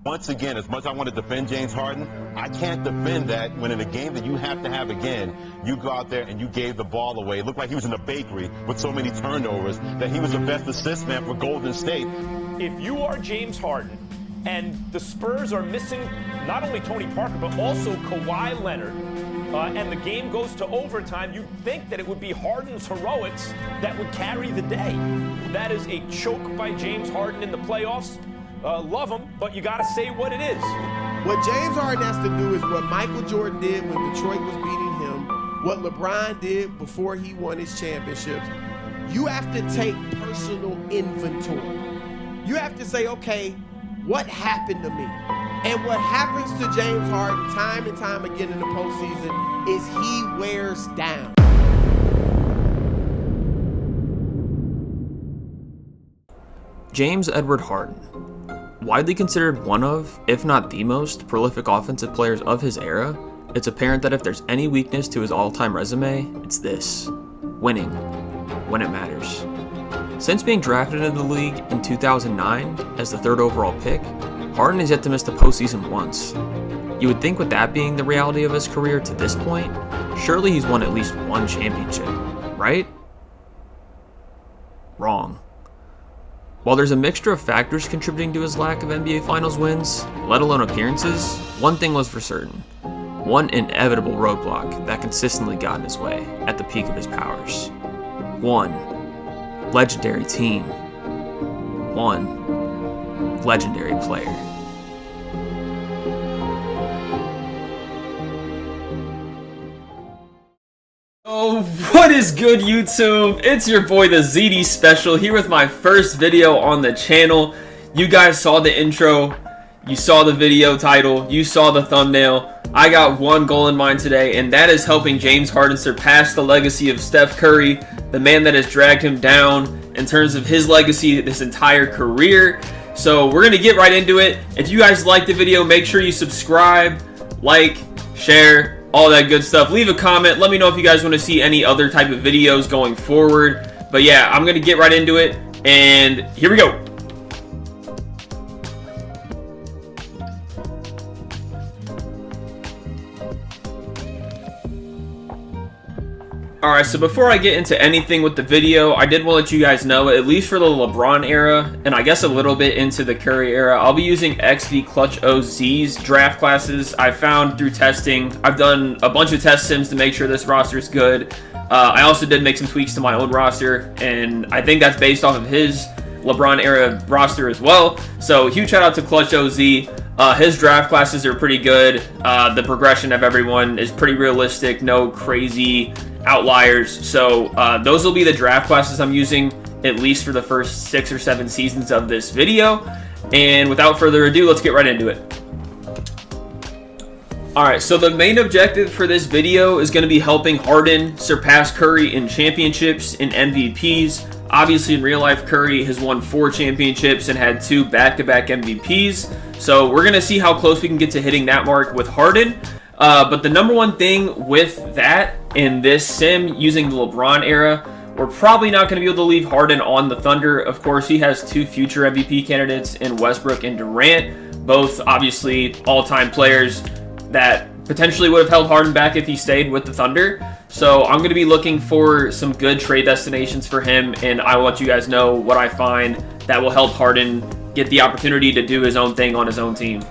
once again, as much as I want to defend James Harden, I can't defend that when in a game that you have to have again, you go out there and you gave the ball away. It looked like he was in a bakery with so many turnovers that he was the best assist man for Golden State. If you are James Harden and the Spurs are missing not only Tony Parker but also Kawhi Leonard, and the game goes to overtime, you'd think that it would be Harden's heroics that would carry the day. That is a choke by James Harden in the playoffs. Love him, but you got to say what it is. What James Harden has to do is what Michael Jordan did when Detroit was beating him, what LeBron did before he won his championships. You have to take personal inventory. You have to say, okay, what happened to me? And what happens to James Harden time and time again in the postseason is he wears down. James Edward Harden, widely considered one of, if not the most, prolific offensive players of his era, it's apparent that if there's any weakness to his all-time resume, it's this: winning when it matters. Since being drafted into the league in 2009 as the third overall pick, Harden has yet to miss the postseason once. You would think with that being the reality of his career to this point, surely he's won at least one championship, right? Wrong. While there's a mixture of factors contributing to his lack of NBA Finals wins, let alone appearances, one thing was for certain: one inevitable roadblock that consistently got in his way at the peak of his powers. One legendary team. One legendary player. Oh, what is good, YouTube? It's your boy, the ZD Special, here with my first video on the channel. You guys saw the intro, you saw the video title, you saw the thumbnail. I got one goal in mind today, and that is helping James Harden surpass the legacy of Steph Curry, the man that has dragged him down in terms of his legacy this entire career. So we're going to get right into it. If you guys liked the video, make sure you subscribe, like, share, all that good stuff. Leave a comment. Let me know if you guys want to see any other type of videos going forward. But yeah, I'm going to get right into it, and here we go. Alright, so before I get into anything with the video, I did want to let you guys know, at least for the LeBron era, and I guess a little bit into the Curry era, I'll be using XV Clutch OZ's draft classes. I found through testing, I've done a bunch of test sims to make sure this roster is good. I also did make some tweaks to my own roster, and I think that's based off of his LeBron era roster as well. So huge shout out to Clutch OZ. His draft classes are pretty good. The progression of everyone is pretty realistic, no crazy outliers. So those will be the draft classes I'm using, at least for the first 6 or 7 seasons of this video. And without further ado, let's get right into it. Alright, so the main objective for this video is going to be helping Harden surpass Curry in championships and MVPs. Obviously, in real life, Curry has won 4 championships and had 2 back-to-back MVPs. So we're going to see how close we can get to hitting that mark with Harden. But the number one thing with that in this sim using the LeBron era, we're probably not going to be able to leave Harden on the Thunder. Of course, he has 2 future MVP candidates in Westbrook and Durant, both obviously all-time players that potentially would have held Harden back if he stayed with the Thunder. So I'm going to be looking for some good trade destinations for him, and I will let you guys know what I find that will help Harden get the opportunity to do his own thing on his own team.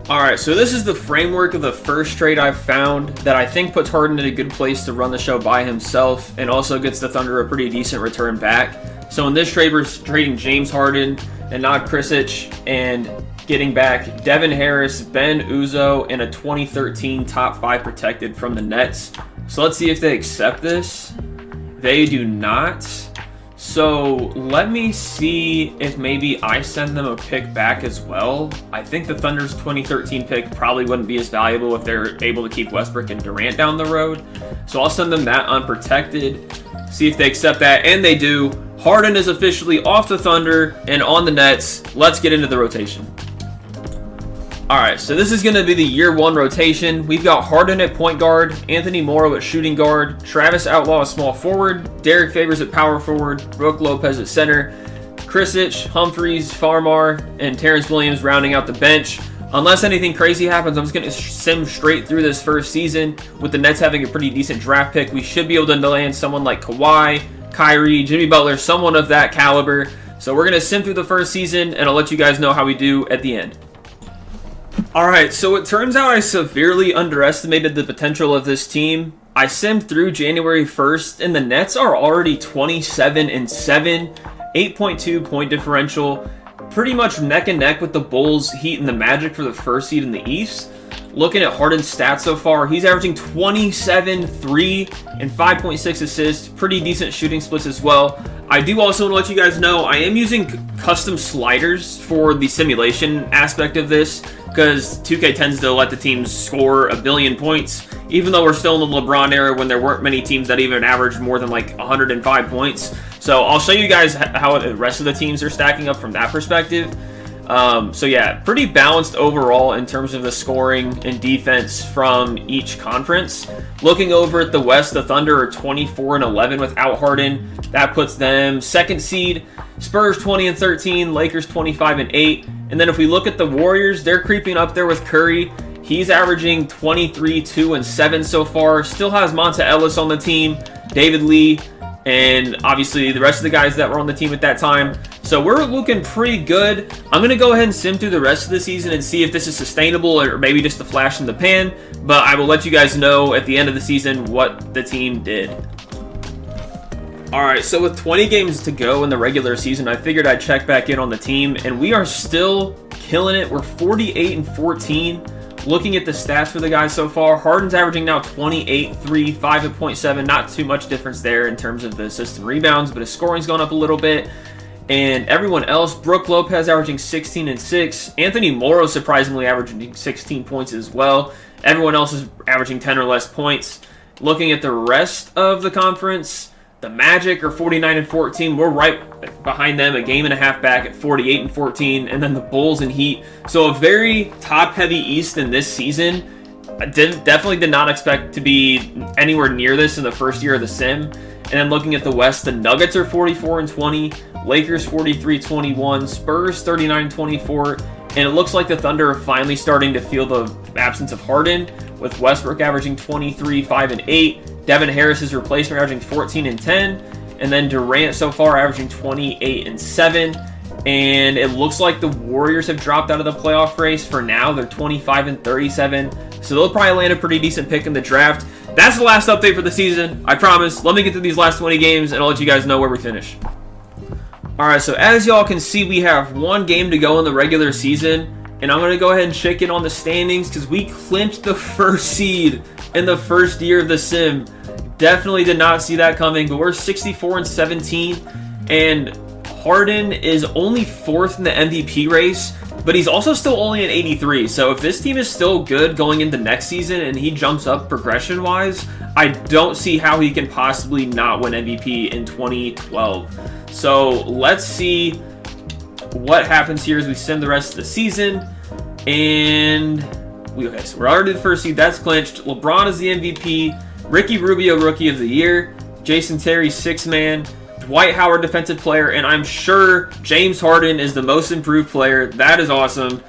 Alright, so this is the framework of the first trade I've found that I think puts Harden in a good place to run the show by himself and also gets the Thunder a pretty decent return back. So in this trade, we're trading James Harden and not Tissot and getting back Devin Harris, Ben Uzo, and a 2013 top 5 protected from the Nets. So let's see if they accept this. They do not. So let me see if maybe I send them a pick back as well. I think the Thunder's 2013 pick probably wouldn't be as valuable if they're able to keep Westbrook and Durant down the road. So I'll send them that unprotected, see if they accept that, and they do. Harden is officially off the Thunder and on the Nets. Let's get into the rotation. Alright, so this is going to be the year 1 rotation. We've got Harden at point guard, Anthony Morrow at shooting guard, Travis Outlaw at small forward, Derek Favors at power forward, Brook Lopez at center, Krisic, Humphries, Farmar, and Terrence Williams rounding out the bench. Unless anything crazy happens, I'm just going to sim straight through this first season. With the Nets having a pretty decent draft pick, we should be able to land someone like Kawhi, Kyrie, Jimmy Butler, someone of that caliber. So we're going to sim through the first season, and I'll let you guys know how we do at the end. Alright, so it turns out I severely underestimated the potential of this team. I simmed through January 1st, and the Nets are already 27-7, 8.2 point differential. Pretty much neck and neck with the Bulls, Heat, and the Magic for the first seed in the East. Looking at Harden's stats so far, he's averaging 27, 3, and 5.6 assists. Pretty decent shooting splits as well. I do also want to let you guys know I am using custom sliders for the simulation aspect of this, because 2K tends to let the teams score a billion points, even though we're still in the LeBron era when there weren't many teams that even averaged more than like 105 points. So I'll show you guys how the rest of the teams are stacking up from that perspective. So yeah, pretty balanced overall in terms of the scoring and defense from each conference. Looking over at the West, the Thunder are 24-11 without Harden. That puts them second seed. Spurs 20-13, Lakers 25-8. And then if we look at the Warriors, they're creeping up there with Curry. He's averaging 23, 2, and 7 so far. Still has Monta Ellis on the team, David Lee, and obviously the rest of the guys that were on the team at that time. So we're looking pretty good. I'm going to go ahead and sim through the rest of the season and see if this is sustainable or maybe just a flash in the pan. But I will let you guys know at the end of the season what the team did. Alright, so with 20 games to go in the regular season, I figured I'd check back in on the team, and we are still killing it. We're 48-14. Looking at the stats for the guys so far, Harden's averaging now 28, 3, 5.7. Not too much difference there in terms of the assists and rebounds, but his scoring's gone up a little bit. And everyone else, Brook Lopez averaging 16 and 6. Anthony Morrow surprisingly averaging 16 points as well. Everyone else is averaging 10 or less points. Looking at the rest of the conference, the Magic are 49-14. We're right behind them, a game and a half back at 48-14. And then the Bulls and Heat. So a very top-heavy East in this season. I definitely did not expect to be anywhere near this in the first year of the sim. And then looking at the West, the Nuggets are 44-20. Lakers 43-21. Spurs 39-24. And it looks like the Thunder are finally starting to feel the absence of Harden, with Westbrook averaging 23, 5, and 8. Devin Harris's replacement averaging 14 and 10. And then Durant so far averaging 28 and 7. And it looks like the Warriors have dropped out of the playoff race for now. They're 25 and 37. So they'll probably land a pretty decent pick in the draft. That's the last update for the season. I promise. Let me get through these last 20 games and I'll let you guys know where we finish. Alright, so as y'all can see, we have one game to go in the regular season. And I'm going to go ahead and check in on the standings because we clinched the first seed in the first year of the sim. Definitely did not see that coming, but we're 64-17. And Harden is only 4th in the MVP race, but he's also still only at 83. So if this team is still good going into next season and he jumps up progression-wise, I don't see how he can possibly not win MVP in 2012. So let's see what happens here as we sim the rest of the season. And so we're already the first seed. That's clinched. LeBron is the MVP. Ricky Rubio, Rookie of the Year. Jason Terry, 6th man. Dwight Howard, Defensive Player. And I'm sure James Harden is the most improved player. That is awesome.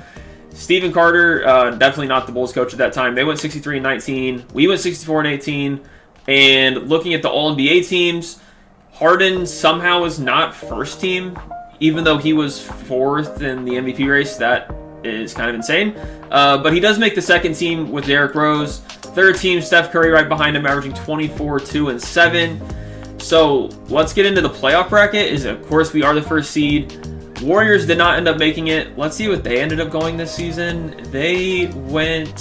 Stephen Carter, definitely not the Bulls coach at that time. They went 63-19. We went 64-18. And looking at the All-NBA teams, Harden somehow was not first team, even though he was 4th in the MVP race. That is kind of insane. But he does make the second team with Derrick Rose. Third team, Steph Curry right behind him, averaging 24, 2, and 7. So let's get into the playoff bracket. Of course, we are the first seed. Warriors did not end up making it. Let's see what they ended up going this season. They went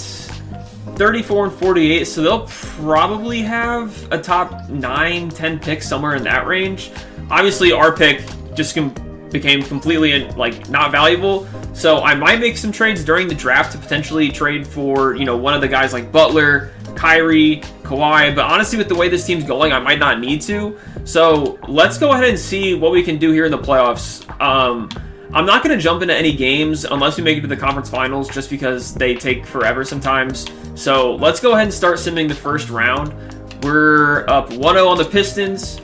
34-48, so they'll probably have a top 9, 10 pick somewhere in that range. Obviously, our pick just became completely not valuable. So I might make some trades during the draft to potentially trade for, one of the guys like Butler, Kyrie, Kawhi. But honestly, with the way this team's going, I might not need to. So let's go ahead and see what we can do here in the playoffs. I'm not going to jump into any games unless we make it to the conference finals, just because they take forever sometimes. So let's go ahead and start simming the first round. We're up 1-0 on the Pistons.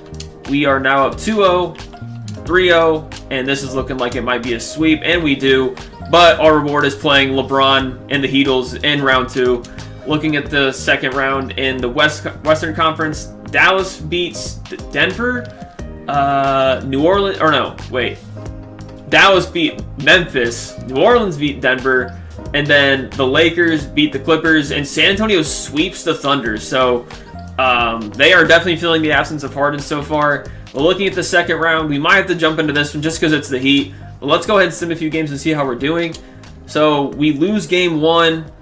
We are now up 2-0. 3-0, and this is looking like it might be a sweep, and we do. But our reward is playing LeBron and the Heatles in round 2. Looking at the second round in the Western Conference, Dallas beats Denver. Dallas beat Memphis. New Orleans beat Denver. And then the Lakers beat the Clippers. And San Antonio sweeps the Thunder. So they are definitely feeling the absence of Harden so far. But looking at the second round, we might have to jump into this one just because it's the Heat. But let's go ahead and sim a few games and see how we're doing. So we lose game 1.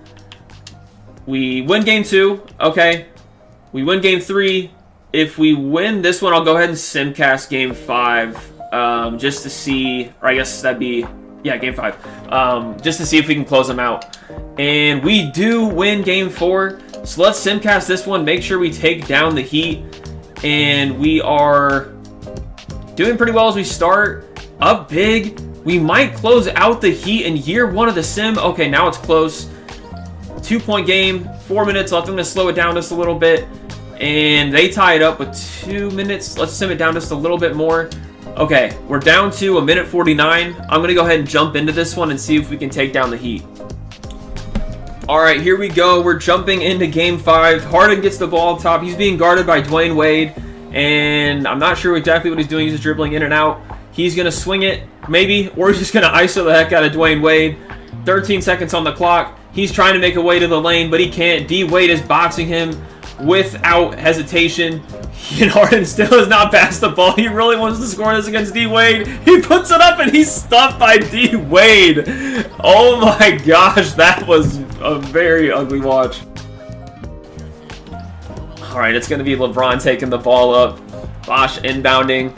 We win game 2. Okay. We win game 3. If we win this one, I'll go ahead and simcast game 5. Just to see, or I guess that'd be, yeah, game 5. Just to see if we can close them out. And we do win game 4. So let's simcast this one, make sure we take down the Heat. And we are doing pretty well as we start. Up big. We might close out the Heat in year 1 of the sim. Okay, now it's close. 2-point game, 4 minutes left. I'm going to slow it down just a little bit. And they tie it up with 2 minutes. Let's sim it down just a little bit more. Okay, we're down to 1:49. I'm going to go ahead and jump into this one and see if we can take down the Heat. All right, here we go. We're jumping into game 5. Harden gets the ball up top. He's being guarded by Dwayne Wade. And I'm not sure exactly what he's doing. He's just dribbling in and out. He's going to swing it, maybe, or he's just going to ISO the heck out of Dwayne Wade. 13 seconds on the clock. He's trying to make a way to the lane, but he can't. D. Wade is boxing him without hesitation. And Harden still has not passed the ball. He really wants to score this against D. Wade. He puts it up, and he's stuffed by D. Wade. Oh my gosh, that was a very ugly watch. All right, it's going to be LeBron taking the ball up. Bosh inbounding.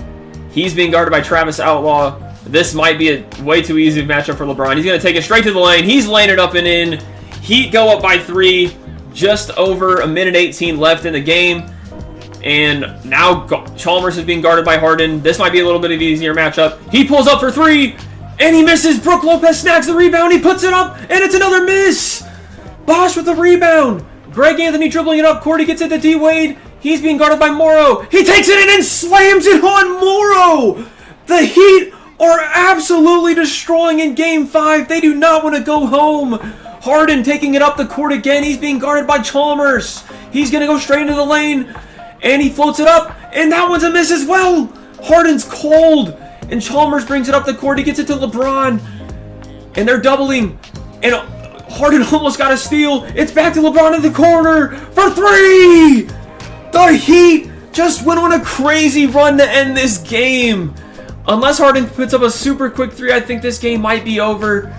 He's being guarded by Travis Outlaw. This might be a way too easy matchup for LeBron. He's going to take it straight to the lane. He's laying it up and in. Heat go up by 3. Just over 1:18 left in the game. And now Chalmers is being guarded by Harden. This might be a little bit of an easier matchup. He pulls up for 3. And he misses. Brook Lopez snags the rebound. He puts it up. And it's another miss. Bosh with the rebound. Greg Anthony dribbling it up. Cordy gets it to D. Wade. He's being guarded by Morrow. He takes it in and slams it on Morrow. The Heat are absolutely destroying in game 5. They do not want to go home. Harden taking it up the court again. He's being guarded by Chalmers. He's going to go straight into the lane. And he floats it up. And that one's a miss as well. Harden's cold. And Chalmers brings it up the court. He gets it to LeBron. And they're doubling. And Harden almost got a steal. It's back to LeBron in the corner for 3. The Heat just went on a crazy run to end this game. Unless Harden puts up a super quick 3, I think this game might be over.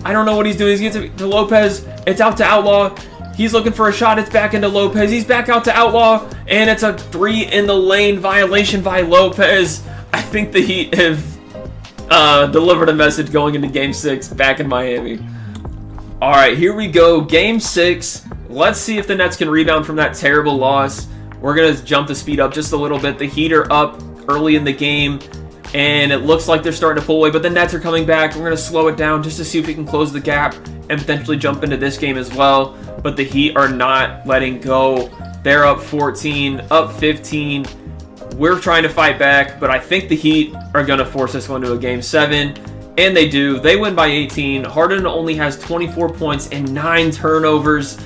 I don't know what he's doing. He gets it to Lopez. It's out to Outlaw. He's looking for a shot. It's back into Lopez. He's back out to Outlaw. And it's a 3 in the lane violation by Lopez. I think the Heat have delivered a message going into Game 6 back in Miami. All right, here we go. Game 6. Let's see if the Nets can rebound from that terrible loss. We're going to jump the speed up just a little bit. The Heat are up early in the game, and it looks like they're starting to pull away, but the Nets are coming back. We're going to slow it down just to see if we can close the gap and potentially jump into this game as well. But the Heat are not letting go. They're up 14, up 15. We're trying to fight back, but I think the Heat are going to force this one to a Game 7. And they do. They win by 18. Harden only has 24 points and 9 turnovers.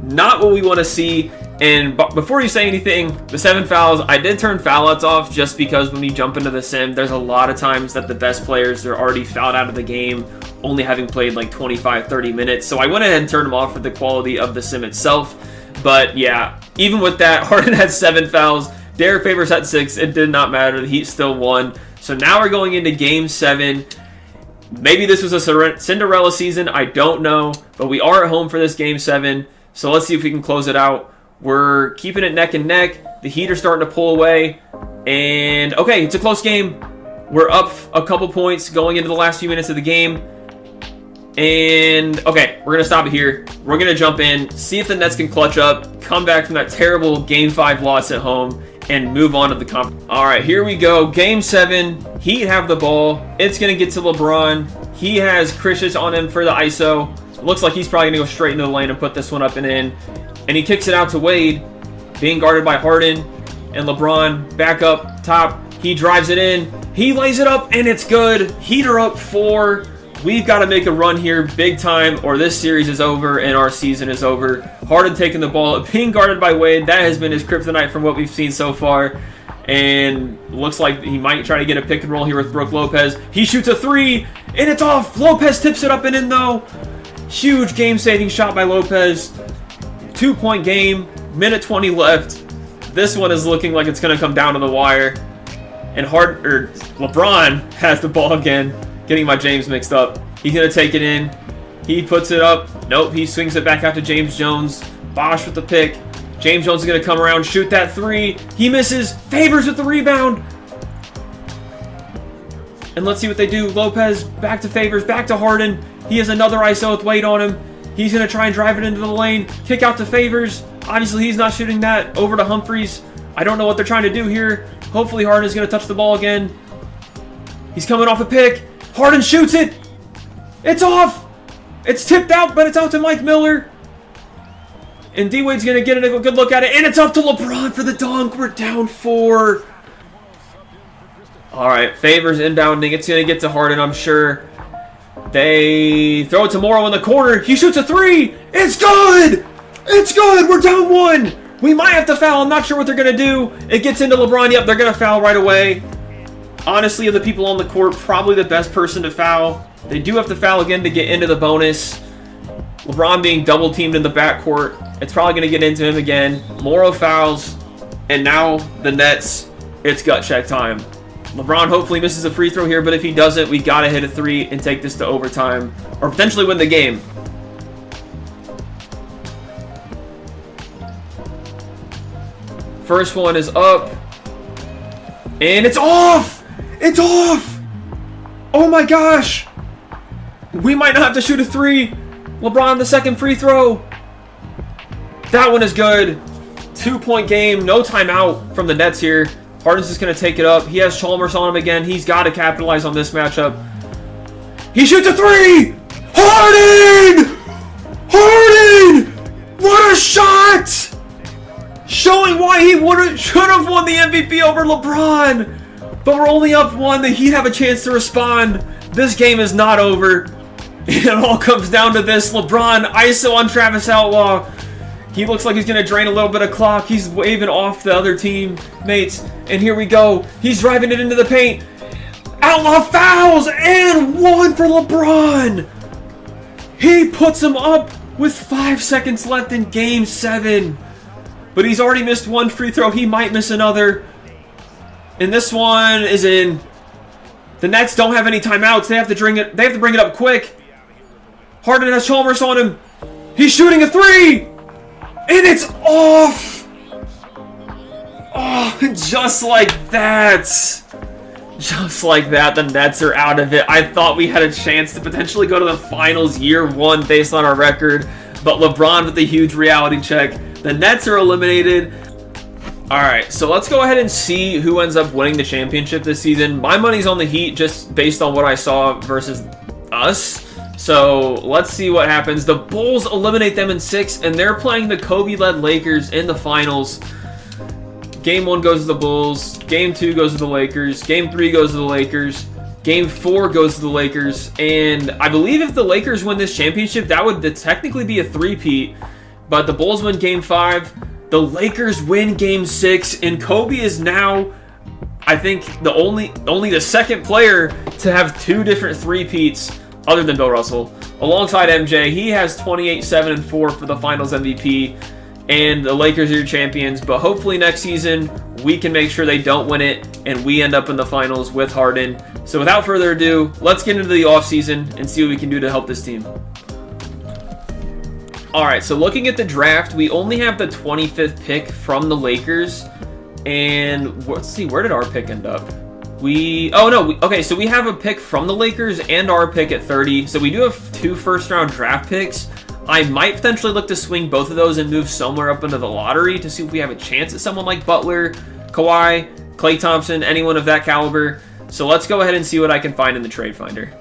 Not what we want to see. And before you say anything, the 7 fouls, I did turn foul outs off just because when you jump into the sim, there's a lot of times that the best players are already fouled out of the game, only having played like 25, 30 minutes. So I went ahead and turned them off for the quality of the sim itself. But yeah, even with that, Harden had 7 fouls. Derek Favors had 6. It did not matter. The Heat still won. So now we're going into Game 7. Maybe this was a Cinderella season. I don't know. But we are at home for this Game 7. So let's see if we can close it out. We're keeping it neck and neck. The Heat are starting to pull away. And, okay, it's a close game. We're up a couple points going into the last few minutes of the game. And, okay, we're going to stop it here. We're going to jump in, see if the Nets can clutch up, come back from that terrible Game 5 loss at home, and move on to the conference. All right, here we go. Game 7. Heat have the ball. It's going to get to LeBron. He has Krishis on him for the ISO. It looks like he's probably going to go straight into the lane and put this one up and in. And he kicks it out to Wade, being guarded by Harden. And LeBron back up top. He drives it in. He lays it up, and it's good. Heater up 4. We've got to make a run here big time, or this series is over and our season is over. Harden taking the ball, being guarded by Wade. That has been his kryptonite from what we've seen so far. And looks like he might try to get a pick and roll here with Brook Lopez. He shoots a 3, and it's off. Lopez tips it up and in, though. Huge game-saving shot by Lopez. 2-point game, minute 20 left. This one is looking like it's going to come down to the wire. And LeBron has the ball again. Getting my James mixed up. He's going to take it in. He puts it up. Nope, he swings it back out to James Jones. Bosh with the pick. James Jones is going to come around, shoot that 3. He misses. Favors with the rebound. And let's see what they do. Lopez back to Favors, back to Harden. He has another ISO with Wade on him. He's going to try and drive it into the lane. Kick out to Favors. Obviously, he's not shooting that. Over to Humphries. I don't know what they're trying to do here. Hopefully, Harden is going to touch the ball again. He's coming off a pick. Harden shoots it. It's off. It's tipped out, but it's out to Mike Miller. And D-Wade's going to get a good look at it. And it's up to LeBron for the dunk. We're down 4. All right, Favors inbounding. It's going to get to Harden, I'm sure. They throw it to Morrow in the corner. He shoots a 3. It's good. It's good. We're down 1. We might have to foul. I'm not sure what they're going to do. It gets into LeBron. Yep, they're going to foul right away. Honestly, of the people on the court, probably the best person to foul. They do have to foul again to get into the bonus. LeBron being double teamed in the backcourt. It's probably going to get into him again. Morrow fouls. And now the Nets, it's gut check time. LeBron hopefully misses a free throw here, but if he doesn't, we got to hit a 3 and take this to overtime. Or potentially win the game. First one is up. And it's off! It's off! Oh my gosh! We might not have to shoot a 3. LeBron, the second free throw. That one is good. 2-point game. No timeout from the Nets here. Harden's just going to take it up. He has Chalmers on him again. He's got to capitalize on this matchup. He shoots a 3! Harden! Harden! What a shot! Showing why he should have won the MVP over LeBron. But we're only up 1. That he'd have a chance to respond. This game is not over. It all comes down to this. LeBron ISO on Travis Outlaw. He looks like he's going to drain a little bit of clock. He's waving off the other teammates. And here we go. He's driving it into the paint. Outlaw fouls. And 1 for LeBron. He puts him up with 5 seconds left in Game 7. But he's already missed 1 free throw. He might miss another. And this one is in. The Nets don't have any timeouts. They have to bring it up quick. Harden has Chalmers on him. He's shooting a 3. And it's off. Oh, just like that. Just like that, the Nets are out of it. I thought we had a chance to potentially go to the finals year 1 based on our record. But LeBron with a huge reality check. The Nets are eliminated. Alright, so let's go ahead and see who ends up winning the championship this season. My money's on the Heat just based on what I saw versus us. So let's see what happens. The Bulls eliminate them in 6, and they're playing the Kobe-led Lakers in the finals. Game 1 goes to the Bulls. Game 2 goes to the Lakers. Game 3 goes to the Lakers. Game 4 goes to the Lakers. And I believe if the Lakers win this championship, that would technically be a three-peat. But the Bulls win Game 5. The Lakers win Game 6. And Kobe is now, I think, the only the second player to have 2 different three-peats other than Bill Russell. Alongside MJ, he has 28, 7, and 4 for the Finals MVP. And the Lakers are your champions. But hopefully next season, we can make sure they don't win it. And we end up in the finals with Harden. So without further ado, let's get into the offseason and see what we can do to help this team. Alright, so looking at the draft, we only have the 25th pick from the Lakers. And let's see, where did our pick end up? Okay, so we have a pick from the Lakers and our pick at 30. So we do have 2 first-round draft picks. I might potentially look to swing both of those and move somewhere up into the lottery to see if we have a chance at someone like Butler, Kawhi, Klay Thompson, anyone of that caliber. So let's go ahead and see what I can find in the trade finder.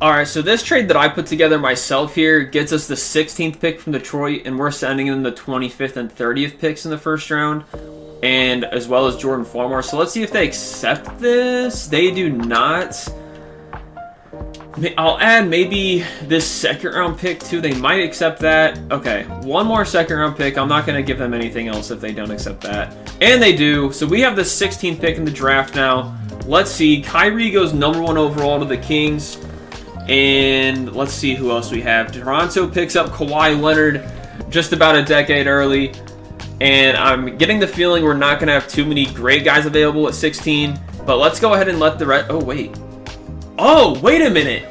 Alright, so this trade that I put together myself here gets us the 16th pick from Detroit, and we're sending them the 25th and 30th picks in the first round. and as well as Jordan Farmar. So let's see if they accept this. They do not. I'll add maybe this second round pick too. They might accept that. Okay, one more second round pick. I'm not going to give them anything else if they don't accept that. And they do. So we have the 16th pick in the draft now. Let's see. Kyrie goes #1 overall to the Kings. And let's see who else we have. Toronto picks up Kawhi Leonard just about a decade early. And I'm getting the feeling we're not going to have too many great guys available at 16. But let's go ahead and let the rest... Oh, wait. Oh, wait a minute.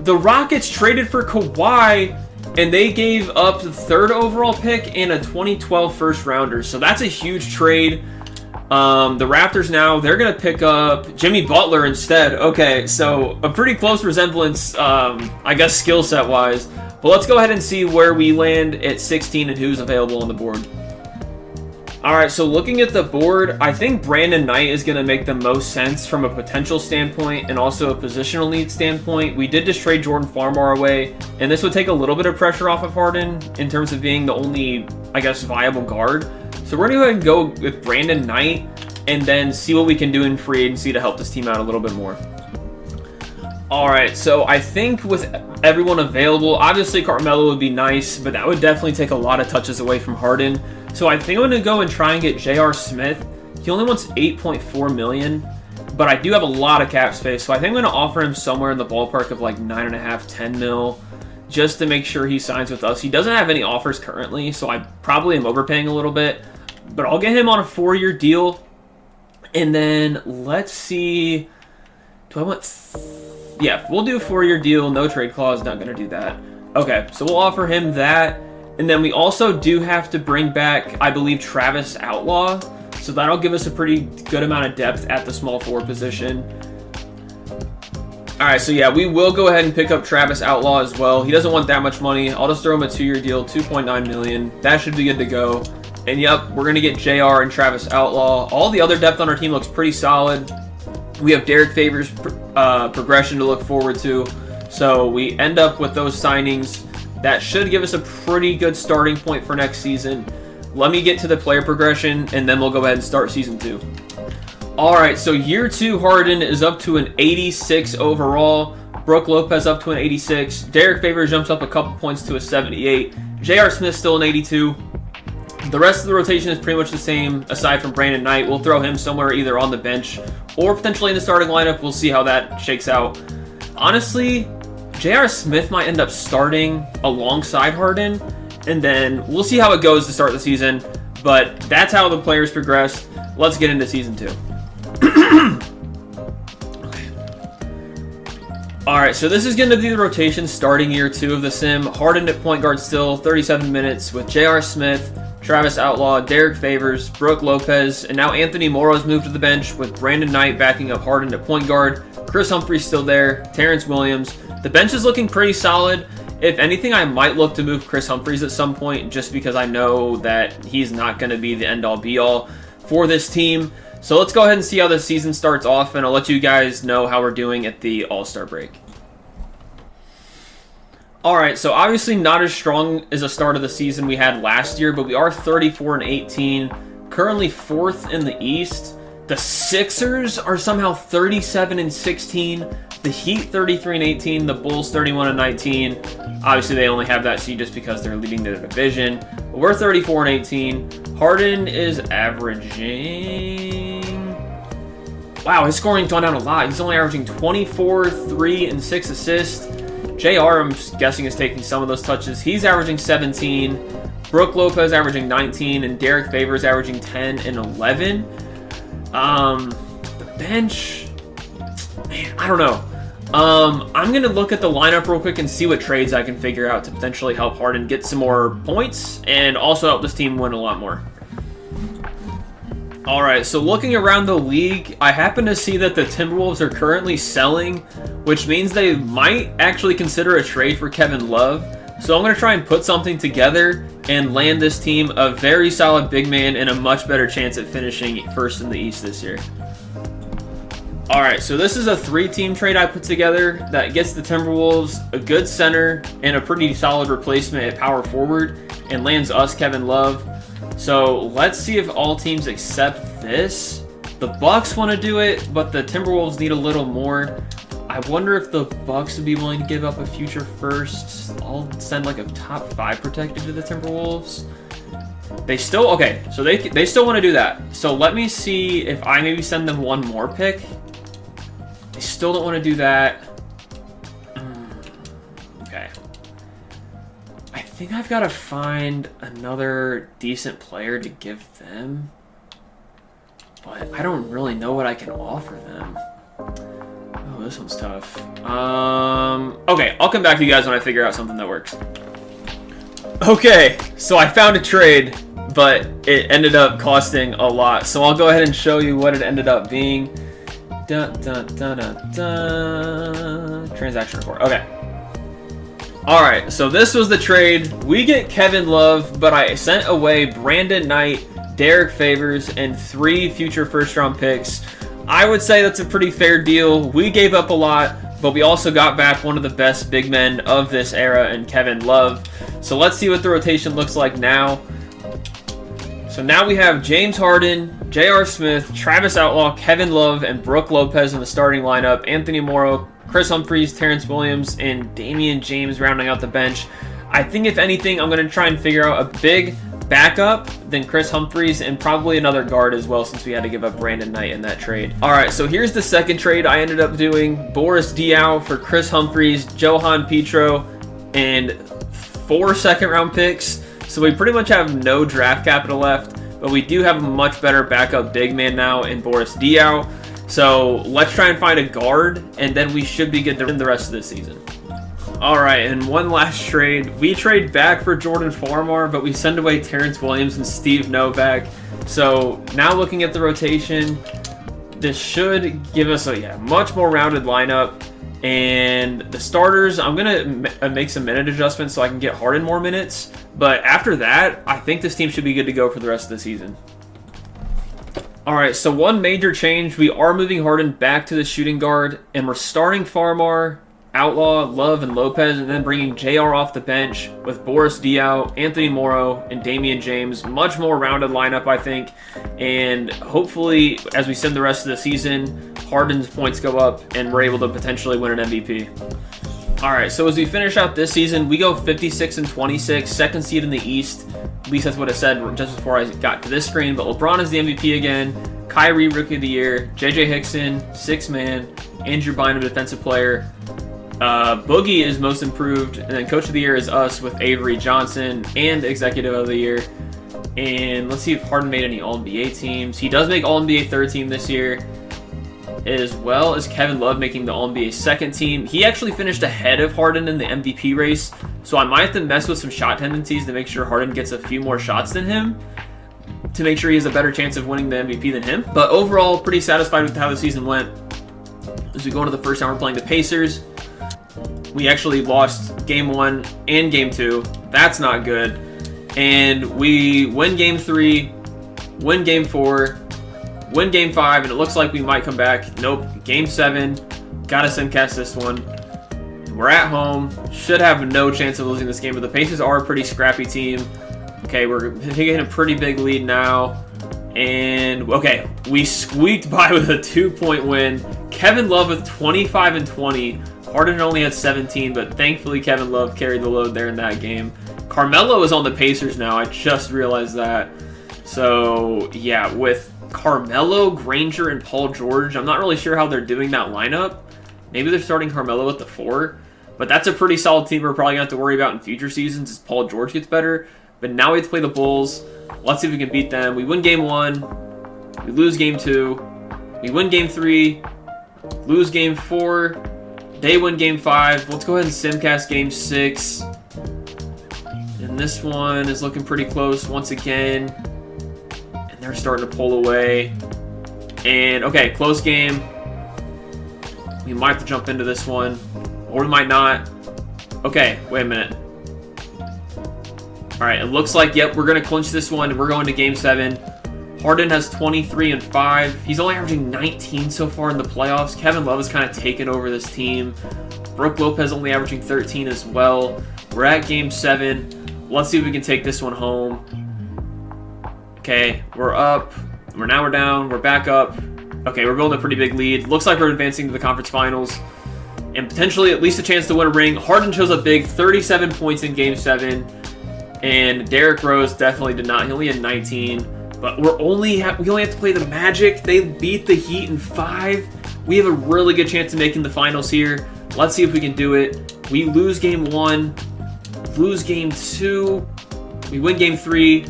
The Rockets traded for Kawhi, and they gave up the 3rd overall pick and a 2012 first rounder. So that's a huge trade. The Raptors now, they're going to pick up Jimmy Butler instead. Okay, so a pretty close resemblance, I guess, skill set wise. But let's go ahead and see where we land at 16 and who's available on the board. Alright, so looking at the board, I think Brandon Knight is going to make the most sense from a potential standpoint and also a positional need standpoint. We did just trade Jordan Farmar away, and this would take a little bit of pressure off of Harden in terms of being the only, I guess, viable guard. So we're going to go ahead and go with Brandon Knight and then see what we can do in free agency to help this team out a little bit more. Alright, so I think with everyone available, obviously Carmelo would be nice, but that would definitely take a lot of touches away from Harden. So I think I'm going to go and try and get J.R. Smith. He only wants $8.4 million, but I do have a lot of cap space, so I think I'm going to offer him somewhere in the ballpark of like $9.5, $10 mil, just to make sure he signs with us. He doesn't have any offers currently, so I probably am overpaying a little bit, but I'll get him on a 4-year deal, and then let's see, do I want... Yeah, we'll do a 4-year deal, no trade clause, not going to do that. Okay, so we'll offer him that. And then we also do have to bring back, I believe, Travis Outlaw. So that'll give us a pretty good amount of depth at the small forward position. Alright, so yeah, we will go ahead and pick up Travis Outlaw as well. He doesn't want that much money. I'll just throw him a 2-year deal, $2.9 million. That should be good to go. And yep, we're going to get JR and Travis Outlaw. All the other depth on our team looks pretty solid. We have Derek Favors' progression to look forward to. So we end up with those signings. That should give us a pretty good starting point for next season. Let me get to the player progression, and then we'll go ahead and start Season 2. Alright, so Year 2 Harden is up to an 86 overall. Brook Lopez up to an 86. Derek Favors jumps up a couple points to a 78. J.R. Smith still an 82. The rest of the rotation is pretty much the same, aside from Brandon Knight. We'll throw him somewhere either on the bench or potentially in the starting lineup. We'll see how that shakes out. Honestly, J.R. Smith might end up starting alongside Harden, and then we'll see how it goes to start the season, but that's how the players progress. Let's get into Season 2. Okay. Alright, so this is going to be the rotation starting Year 2 of the sim. Harden at point guard still, 37 minutes, with J.R. Smith, Travis Outlaw, Derek Favors, Brook Lopez, and now Anthony Morrow's moved to the bench with Brandon Knight backing up Harden at point guard. Chris Humphrey's still there, Terrence Williams. The bench is looking pretty solid. If anything, I might look to move Chris Humphreys at some point just because I know that he's not going to be the end-all be-all for this team. So let's go ahead and see how the season starts off, and I'll let you guys know how we're doing at the All-Star break. Alright, so obviously not as strong as a start of the season we had last year, but we are 34-18, currently 4th in the East. The Sixers are somehow 37-16. The Heat 33-18, the Bulls 31-19. Obviously, they only have that seed just because they're leading their division. But we're 34-18. Harden is averaging... Wow, his scoring's gone down a lot. He's only averaging 24, 3, and 6 assists. JR, I'm guessing, is taking some of those touches. He's averaging 17. Brook Lopez averaging 19, and Derek Favors averaging 10 and 11. The bench... Man, I don't know. I'm going to look at the lineup real quick and see what trades I can figure out to potentially help Harden get some more points and also help this team win a lot more. Alright, so looking around the league, I happen to see that the Timberwolves are currently selling, which means they might actually consider a trade for Kevin Love. So I'm going to try and put something together and land this team a very solid big man and a much better chance at finishing first in the East this year. Alright, so this is a 3-team trade I put together that gets the Timberwolves a good center and a pretty solid replacement at power forward and lands us Kevin Love. So let's see if all teams accept this. The Bucks want to do it, but the Timberwolves need a little more. I wonder if the Bucks would be willing to give up a future first. I'll send like a top 5 protected to the Timberwolves. They still, okay, so they still want to do that. So let me see if I maybe send them one more pick. They still don't want to do that. Okay. I think I've got to find another decent player to give them. But I don't really know what I can offer them. Oh, this one's tough. Okay, I'll come back to you guys when I figure out something that works. Okay, so I found a trade, but it ended up costing a lot. So I'll go ahead and show you what it ended up being. Transaction report. Okay. Alright, so this was the trade. We get Kevin Love, but I sent away Brandon Knight, Derek Favors, and 3 future first-round picks. I would say that's a pretty fair deal. We gave up a lot, but we also got back one of the best big men of this era in Kevin Love. So let's see what the rotation looks like now. So now we have James Harden, J.R. Smith, Travis Outlaw, Kevin Love, and Brook Lopez in the starting lineup. Anthony Morrow, Chris Humphries, Terrence Williams, and Damian James rounding out the bench. I think if anything, I'm going to try and figure out a big backup than Chris Humphries and probably another guard as well, since we had to give up Brandon Knight in that trade. All right, so here's the second trade I ended up doing. Boris Diaw for Chris Humphries, Johan Petro, and 4 second-round picks. So we pretty much have no draft capital left, but we do have a much better backup big man now in Boris Diaw. So let's try and find a guard, and then we should be good to win the rest of the season. All right, and one last trade. We trade back for Jordan Farmar, but we send away Terrence Williams and Steve Novak. So now looking at the rotation, this should give us a much more rounded lineup. And the starters, I'm going to make some minute adjustments so I can get Harden more minutes. But after that, I think this team should be good to go for the rest of the season. All right, so one major change. We are moving Harden back to the shooting guard, and we're starting Farmar, Outlaw, Love, and Lopez, and then bringing JR off the bench with Boris Diaw, Anthony Morrow, and Damian James. Much more rounded lineup, I think. And hopefully, as we send the rest of the season, Harden's points go up, and we're able to potentially win an MVP. All right, so as we finish out this season, we go 56-26, second seed in the East. At least that's what I said just before I got to this screen. But LeBron is the MVP again. Kyrie, Rookie of the Year. J.J. Hickson, 6th man. Andrew Bynum, Defensive Player. Boogie is Most Improved. And then Coach of the Year is us with Avery Johnson and Executive of the Year. And let's see if Harden made any All-NBA teams. He does make All-NBA 3rd team this year, as well as Kevin Love making the All-NBA 2nd team. He actually finished ahead of Harden in the MVP race, so I might have to mess with some shot tendencies to make sure Harden gets a few more shots than him, to make sure he has a better chance of winning the MVP than him. But overall, pretty satisfied with how the season went. As we go into the first round, we're playing the Pacers. We actually lost Game 1 and Game 2. That's not good. And we win Game 3, win Game 4, win Game 5, and it looks like we might come back. Nope. Game 7. Gotta simcast this one. We're at home. Should have no chance of losing this game, but the Pacers are a pretty scrappy team. Okay, we're taking a pretty big lead now. And, okay, we squeaked by with a 2-point win. Kevin Love with 25 and 20. Harden only had 17, but thankfully Kevin Love carried the load there in that game. Carmelo is on the Pacers now. I just realized that. So, yeah, with Carmelo, Granger, and Paul George, I'm not really sure how they're doing that lineup. Maybe they're starting Carmelo at the 4. But that's a pretty solid team we're probably going to have to worry about in future seasons as Paul George gets better. But now we have to play the Bulls. Let's see if we can beat them. We win Game 1. We lose Game 2. We win Game 3. Lose Game 4. They win Game 5. Let's go ahead and simcast Game 6. And this one is looking pretty close once again. And they're starting to pull away. And, okay, close game. We might have to jump into this one. Or we might not. Okay, wait a minute. Alright, it looks like, yep, we're going to clinch this one. We're going to Game 7. Harden has 23 and 5. He's only averaging 19 so far in the playoffs. Kevin Love has kind of taken over this team. Brook Lopez only averaging 13 as well. We're at Game 7. Let's see if we can take this one home. Okay, we're up. We're down. We're back up. Okay, we're building a pretty big lead. Looks like we're advancing to the conference finals. And potentially at least a chance to win a ring. Harden shows up big, 37 points in Game 7. And Derrick Rose definitely did not. He only had 19. But we only have to play the Magic. They beat the Heat in 5. We have a really good chance of making the finals here. Let's see if we can do it. We lose Game 1. Lose Game 2. We win Game 3.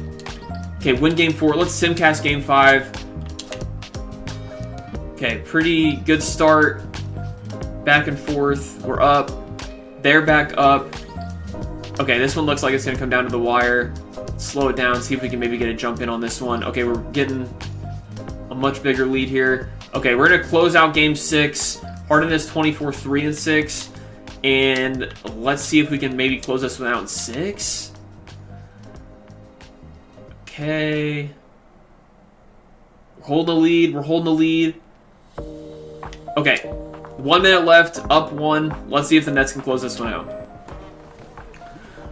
Okay, win Game 4. Let's simcast Game 5. Okay, pretty good start. Back and forth. We're up. They're back up. Okay, this one looks like it's going to come down to the wire. Slow it down, see if we can maybe get a jump in on this one. Okay, we're getting a much bigger lead here. Okay, we're going to close out Game 6. Harden is 24-3-6. And let's see if we can maybe close this one out in 6. Okay. We're holding the lead. We're holding the lead. Okay. 1 minute left. Up 1. Let's see if the Nets can close this one out.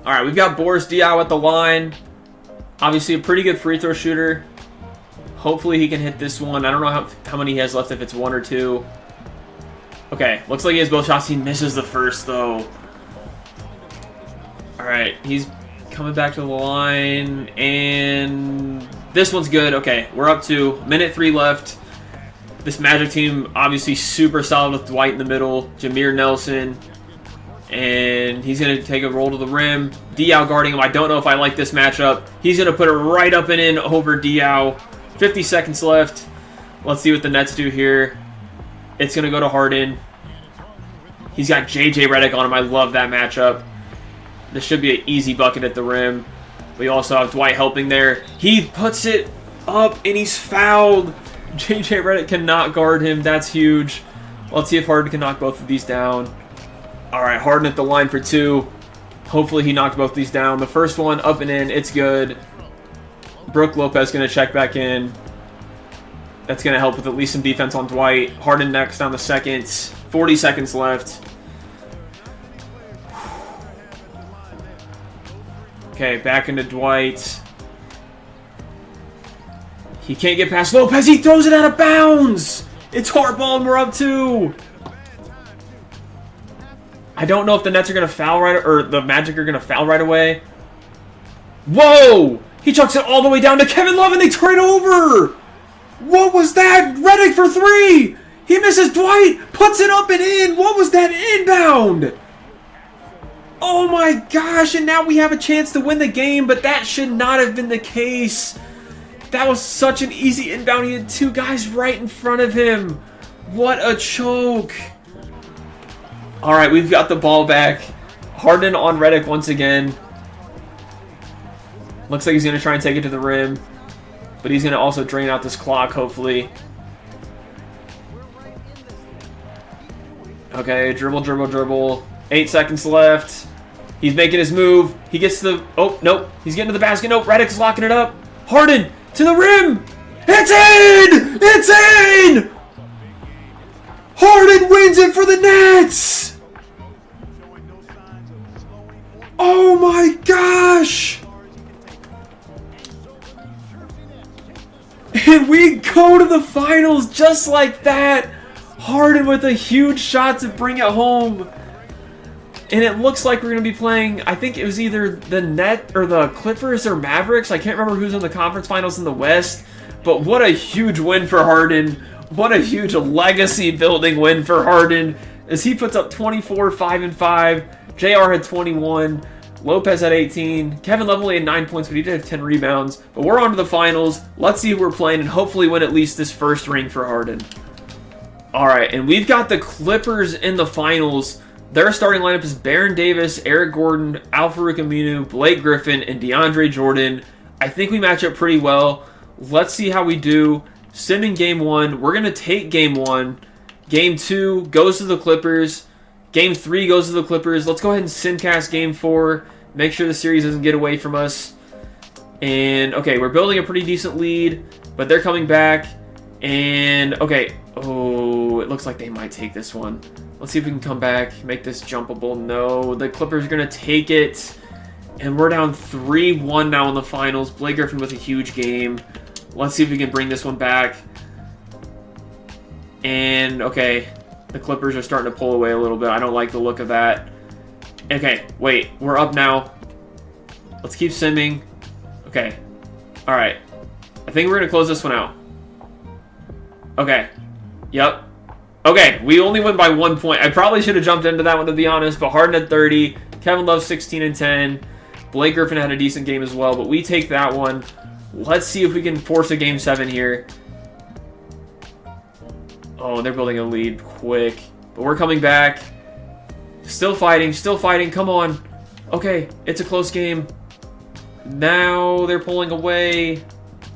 All right, we've got Boris Diaw at the line. Obviously, a pretty good free throw shooter. Hopefully, he can hit this one. I don't know how many he has left, if it's 1 or 2. Okay, looks like he has both shots. He misses the first, though. All right, he's coming back to the line, and this one's good. Okay, we're up to minute 3 left. This Magic team, obviously super solid with Dwight in the middle, Jameer Nelson, and he's going to take a roll to the rim. Diaw guarding him. I don't know if I like this matchup. He's going to put it right up and in over Diaw. 50 seconds left. Let's see what the Nets do here. It's going to go to Harden. He's got J.J. Redick on him. I love that matchup. This should be an easy bucket at the rim. We also have Dwight helping there. He puts it up, and he's fouled. J.J. Redick cannot guard him. That's huge. Let's see if Harden can knock both of these down. All right, Harden at the line for 2. Hopefully he knocked both these down. The first one up and in. It's good. Brook Lopez going to check back in. That's going to help with at least some defense on Dwight. Harden next on the second. 40 seconds left. Okay, back into Dwight. He can't get past Lopez. He throws it out of bounds. It's hard ball and we're up 2. I don't know if the Nets are going to foul or the Magic are going to foul right away. Whoa! He chucks it all the way down to Kevin Love and they turn it over. What was that? Redick for 3. He misses Dwight. Puts it up and in. What was that inbound? Oh my gosh, and now we have a chance to win the game, but that should not have been the case. That was such an easy inbound. He had 2 guys right in front of him. What a choke. All right, we've got the ball back. Harden on Redick once again. Looks like he's going to try and take it to the rim, but he's going to also drain out this clock, hopefully. Okay, dribble, dribble, dribble. 8 seconds left. He's making his move. He gets the... Oh, nope. He's getting to the basket. Nope, Redick's locking it up. Harden to the rim. It's in! It's in! Harden wins it for the Nets! Oh my gosh! And we go to the finals just like that. Harden with a huge shot to bring it home. And it looks like we're going to be playing, I think it was either the Net or the Clippers or Mavericks. I can't remember who's in the conference finals in the West. But what a huge win for Harden. What a huge legacy-building win for Harden as he puts up 24, 5 and 5. JR had 21. Lopez had 18. Kevin Love only had 9 points, but he did have 10 rebounds. But we're on to the finals. Let's see who we're playing and hopefully win at least this first ring for Harden. All right, and we've got the Clippers in the finals. Their starting lineup is Baron Davis, Eric Gordon, Al-Farouq Aminu, Blake Griffin, and DeAndre Jordan. I think we match up pretty well. Let's see how we do. Sim in Game 1. We're going to take Game 1. Game 2 goes to the Clippers. Game 3 goes to the Clippers. Let's go ahead and simcast Game 4. Make sure the series doesn't get away from us. And, okay, we're building a pretty decent lead, but they're coming back. And, okay. Oh, it looks like they might take this one. Let's see if we can come back, make this jumpable. No, the Clippers are going to take it. And we're down 3-1 now in the finals. Blake Griffin with a huge game. Let's see if we can bring this one back. And, okay, the Clippers are starting to pull away a little bit. I don't like the look of that. Okay, wait, we're up now. Let's keep simming. Okay, all right. I think we're going to close this one out. Okay, yep. Okay, we only win by 1 point. I probably should have jumped into that one, to be honest, but Harden at 30, Kevin Love 16 and 10. Blake Griffin had a decent game as well, but we take that one. Let's see if we can force a Game 7 here. Oh, they're building a lead quick. But we're coming back. Still fighting, come on. Okay, it's a close game. Now they're pulling away.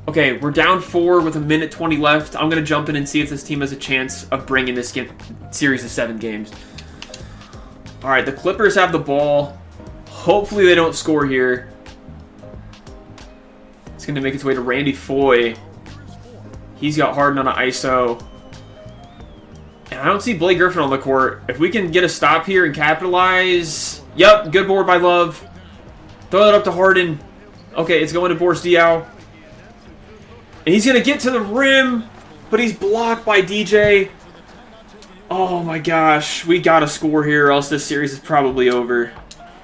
Okay, we're down 4 with 1:20 left. I'm going to jump in and see if this team has a chance of bringing this series to 7 games. All right, the Clippers have the ball. Hopefully they don't score here. It's going to make its way to Randy Foye. He's got Harden on an ISO. And I don't see Blake Griffin on the court. If we can get a stop here and capitalize. Yep, good board by Love. Throw it up to Harden. Okay, it's going to Boris Diaw. And he's going to get to the rim, but he's blocked by DJ. Oh my gosh, we got to score here or else this series is probably over.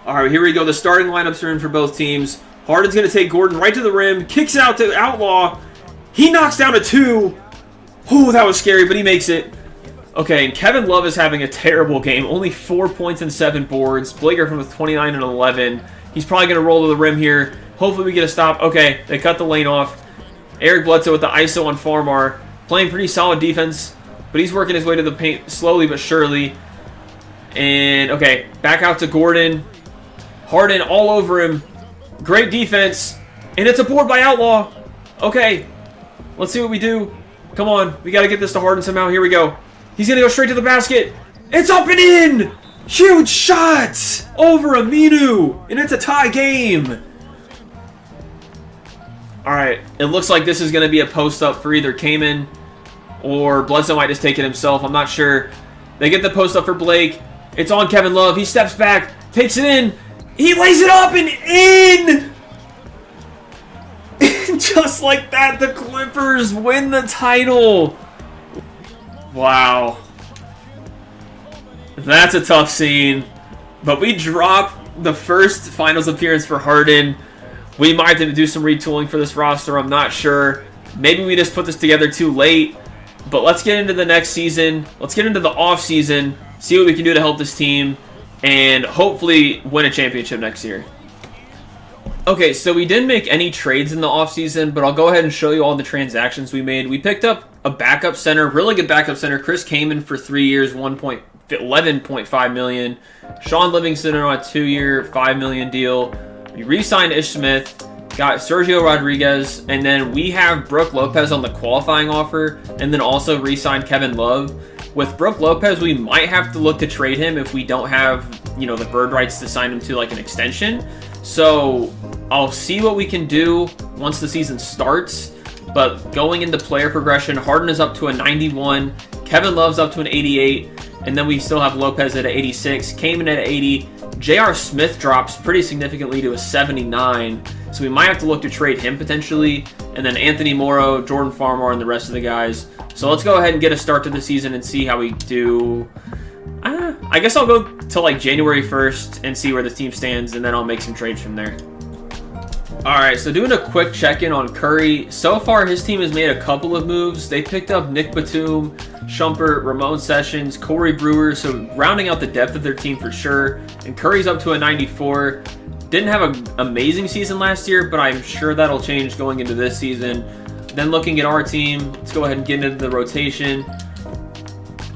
All right, here we go. The starting lineups are in for both teams. Harden's going to take Gordon right to the rim, kicks it out to Outlaw. He knocks down a 2. Oh, that was scary, but he makes it. Okay, and Kevin Love is having a terrible game. Only 4 points and 7 boards. Blake Griffin with 29 and 11. He's probably going to roll to the rim here. Hopefully we get a stop. Okay, they cut the lane off. Eric Bledsoe with the ISO on Farmar. Playing pretty solid defense, but he's working his way to the paint slowly but surely. And, okay, back out to Gordon. Harden all over him. Great defense. And it's a board by Outlaw. Okay, let's see what we do. Come on, we got to get this to Harden somehow. Here we go. He's going to go straight to the basket. It's up and in! Huge shots over Aminu. And it's a tie game. All right, it looks like this is going to be a post-up for either Kaman or Bledsoe might just take it himself. I'm not sure. They get the post-up for Blake. It's on Kevin Love. He steps back, takes it in. He lays it up and in! Just like that, the Clippers win the title. Wow. That's a tough scene. But we drop the first finals appearance for Harden. We might have to do some retooling for this roster. I'm not sure. Maybe we just put this together too late. But let's get into the next season. Let's get into the off season. See what we can do to help this team. And hopefully win a championship next year. Okay, so we didn't make any trades in the offseason, but I'll go ahead and show you all the transactions we made. We picked up a backup center, really good backup center, Chris Kaman for 3 years, $11.5 million. Sean Livingston on a 2-year, $5 million deal. We re-signed Ish Smith, got Sergio Rodriguez, and then we have Brook Lopez on the qualifying offer, and then also re-signed Kevin Love. With Brook Lopez, we might have to look to trade him if we don't have, the bird rights to sign him to like an extension. So I'll see what we can do once the season starts. But going into player progression, Harden is up to a 91, Kevin Love's up to an 88, and then we still have Lopez at an 86, Kaman at an 80. J.R. Smith drops pretty significantly to a 79, so we might have to look to trade him potentially. And then Anthony Morrow, Jordan Farmar, and the rest of the guys. So let's go ahead and get a start to the season and see how we do. I guess I'll go till like January 1st and see where the team stands, and then I'll make some trades from there. Alright, so doing a quick check-in on Curry. So far, his team has made a couple of moves. They picked up Nick Batum, Shumpert, Ramon Sessions, Corey Brewer, so rounding out the depth of their team for sure. And Curry's up to a 94. Didn't have an amazing season last year, but I'm sure that'll change going into this season. Then looking at our team, let's go ahead and get into the rotation.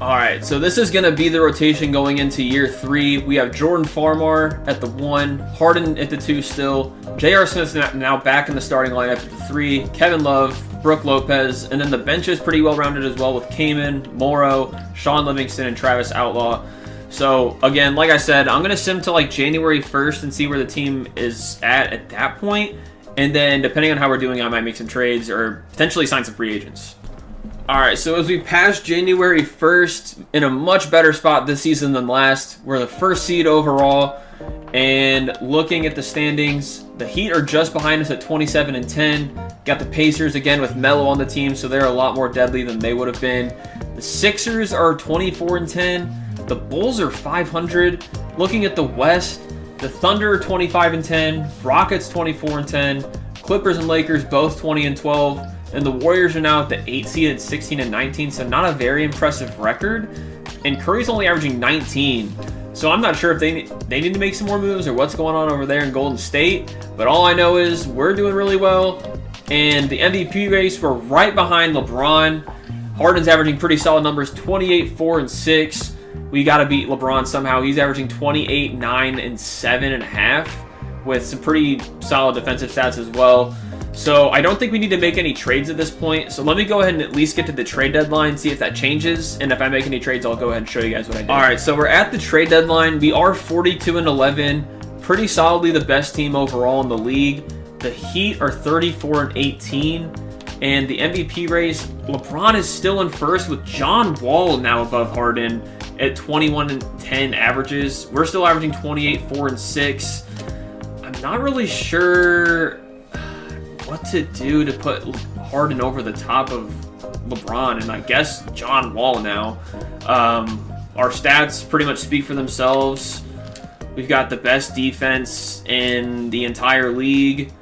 Alright, so this is going to be the rotation going into year 3. We have Jordan Farmar at the 1, Harden at the 2 still, J.R. Smith's now back in the starting lineup at the 3, Kevin Love, Brook Lopez, and then the bench is pretty well rounded as well with Kaman, Morrow, Sean Livingston, and Travis Outlaw. So again, like I said, I'm going to sim to like January 1st and see where the team is at that point. And then depending on how we're doing, I might make some trades or potentially sign some free agents. Alright, so as we pass January 1st, in a much better spot this season than last, we're the first seed overall, And looking at the standings, the Heat are just behind us at 27 and 10. Got the Pacers again with Melo on the team, so they're a lot more deadly than they would have been. The Sixers are 24 and 10. The Bulls are 500. Looking at the West, the Thunder are 25 and 10. Rockets 24 and 10. Clippers and Lakers both 20 and 12. And the Warriors are now at the 8 seed at 16 and 19, so not a very impressive record. And Curry's only averaging 19. So I'm not sure if they need to make some more moves or what's going on over there in Golden State. But all I know is we're doing really well. And the MVP race, we're right behind LeBron. Harden's averaging pretty solid numbers, 28, 4, and 6. We got to beat LeBron somehow. He's averaging 28, 9, and 7.5 with some pretty solid defensive stats as well. So I don't think we need to make any trades at this point. So let me go ahead and at least get to the trade deadline, see if that changes. And if I make any trades, I'll go ahead and show you guys what I did. All right, so we're at the trade deadline. We are 42 and 11, pretty solidly the best team overall in the league. The Heat are 34 and 18. And the MVP race, LeBron is still in first with John Wall now above Harden at 21 and 10 averages. We're still averaging 28, 4, and 6. I'm not really sure what to do to put Harden over the top of LeBron, and I guess John Wall now. Our stats pretty much speak for themselves. We've got the best defense in the entire league.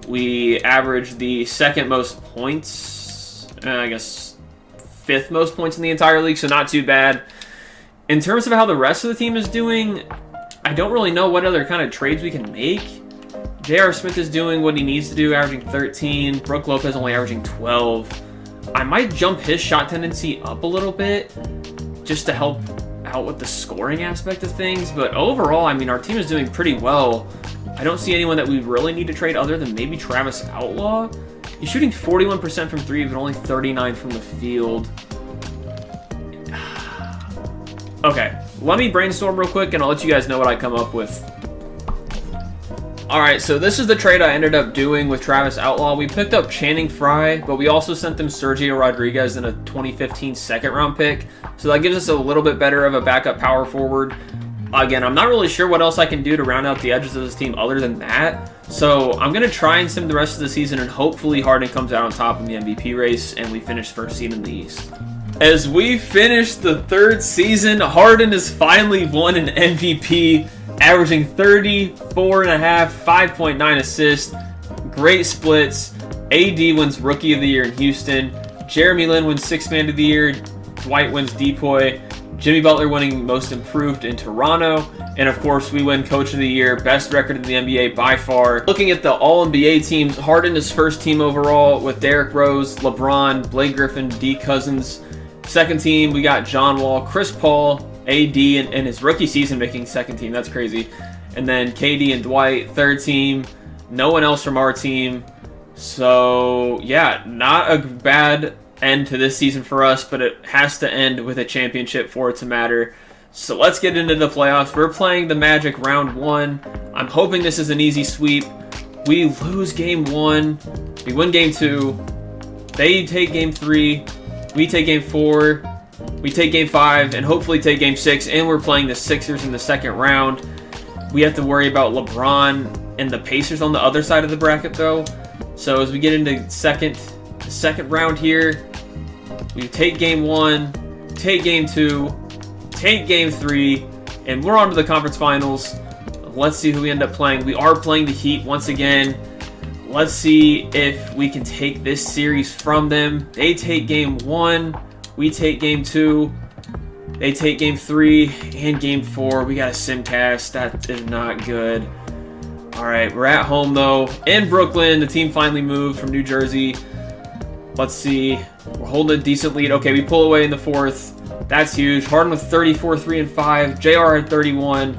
We average the second most points, I guess fifth most points in the entire league, so not too bad. In terms of how the rest of the team is doing, I don't really know what other kind of trades we can make. J.R. Smith is doing what he needs to do, averaging 13. Brook Lopez only averaging 12. I might jump his shot tendency up a little bit just to help out with the scoring aspect of things. But overall, I mean, our team is doing pretty well. I don't see anyone that we really need to trade other than maybe Travis Outlaw. He's shooting 41% from 3, but only 39 from the field. Okay, let me brainstorm real quick, and I'll let you guys know what I come up with. Alright, so this is the trade I ended up doing with Travis Outlaw. We picked up Channing Frye, but we also sent them Sergio Rodriguez in a 2015 second-round pick. So that gives us a little bit better of a backup power forward. Again, I'm not really sure what else I can do to round out the edges of this team other than that. So I'm going to try and sim the rest of the season, and hopefully Harden comes out on top in the MVP race, and we finish first seed in the East. As we finish the third season, Harden has finally won an MVP, averaging 34.5, 5.9 assists, great splits. AD wins Rookie of the Year in Houston. Jeremy Lin wins Sixth Man of the Year. Dwight wins Depoy. Jimmy Butler winning Most Improved in Toronto. And of course, we win Coach of the Year, best record in the NBA by far. Looking at the All-NBA teams, Harden is first team overall with Derrick Rose, LeBron, Blake Griffin, D. Cousins. Second team, we got John Wall, Chris Paul, AD, and his rookie season making second team. That's crazy. And then KD and Dwight, third team. No one else from our team. So, yeah, not a bad end to this season for us, but it has to end with a championship for it to matter. So let's get into the playoffs. We're playing the Magic round 1. I'm hoping this is an easy sweep. We lose game 1. We win game 2. They take game 3. We take game 4. We take game 5 and hopefully take game 6. And we're playing the Sixers in the second round. We have to worry about LeBron and the Pacers on the other side of the bracket though. So as we get into the second round here, we take game 1, take game 2, take game 3, and we're on to the conference finals. Let's see who we end up playing. We are playing the Heat once again. Let's see if we can take this series from them. They take game 1, we take game 2, they take game 3 and game 4. We got a simcast. That is not good. All right, we're at home though in Brooklyn. The team finally moved from New Jersey. Let's see. We're holding a decent lead. Okay, we pull away in the fourth. That's huge. Harden with 34, 3, and 5. JR had 31.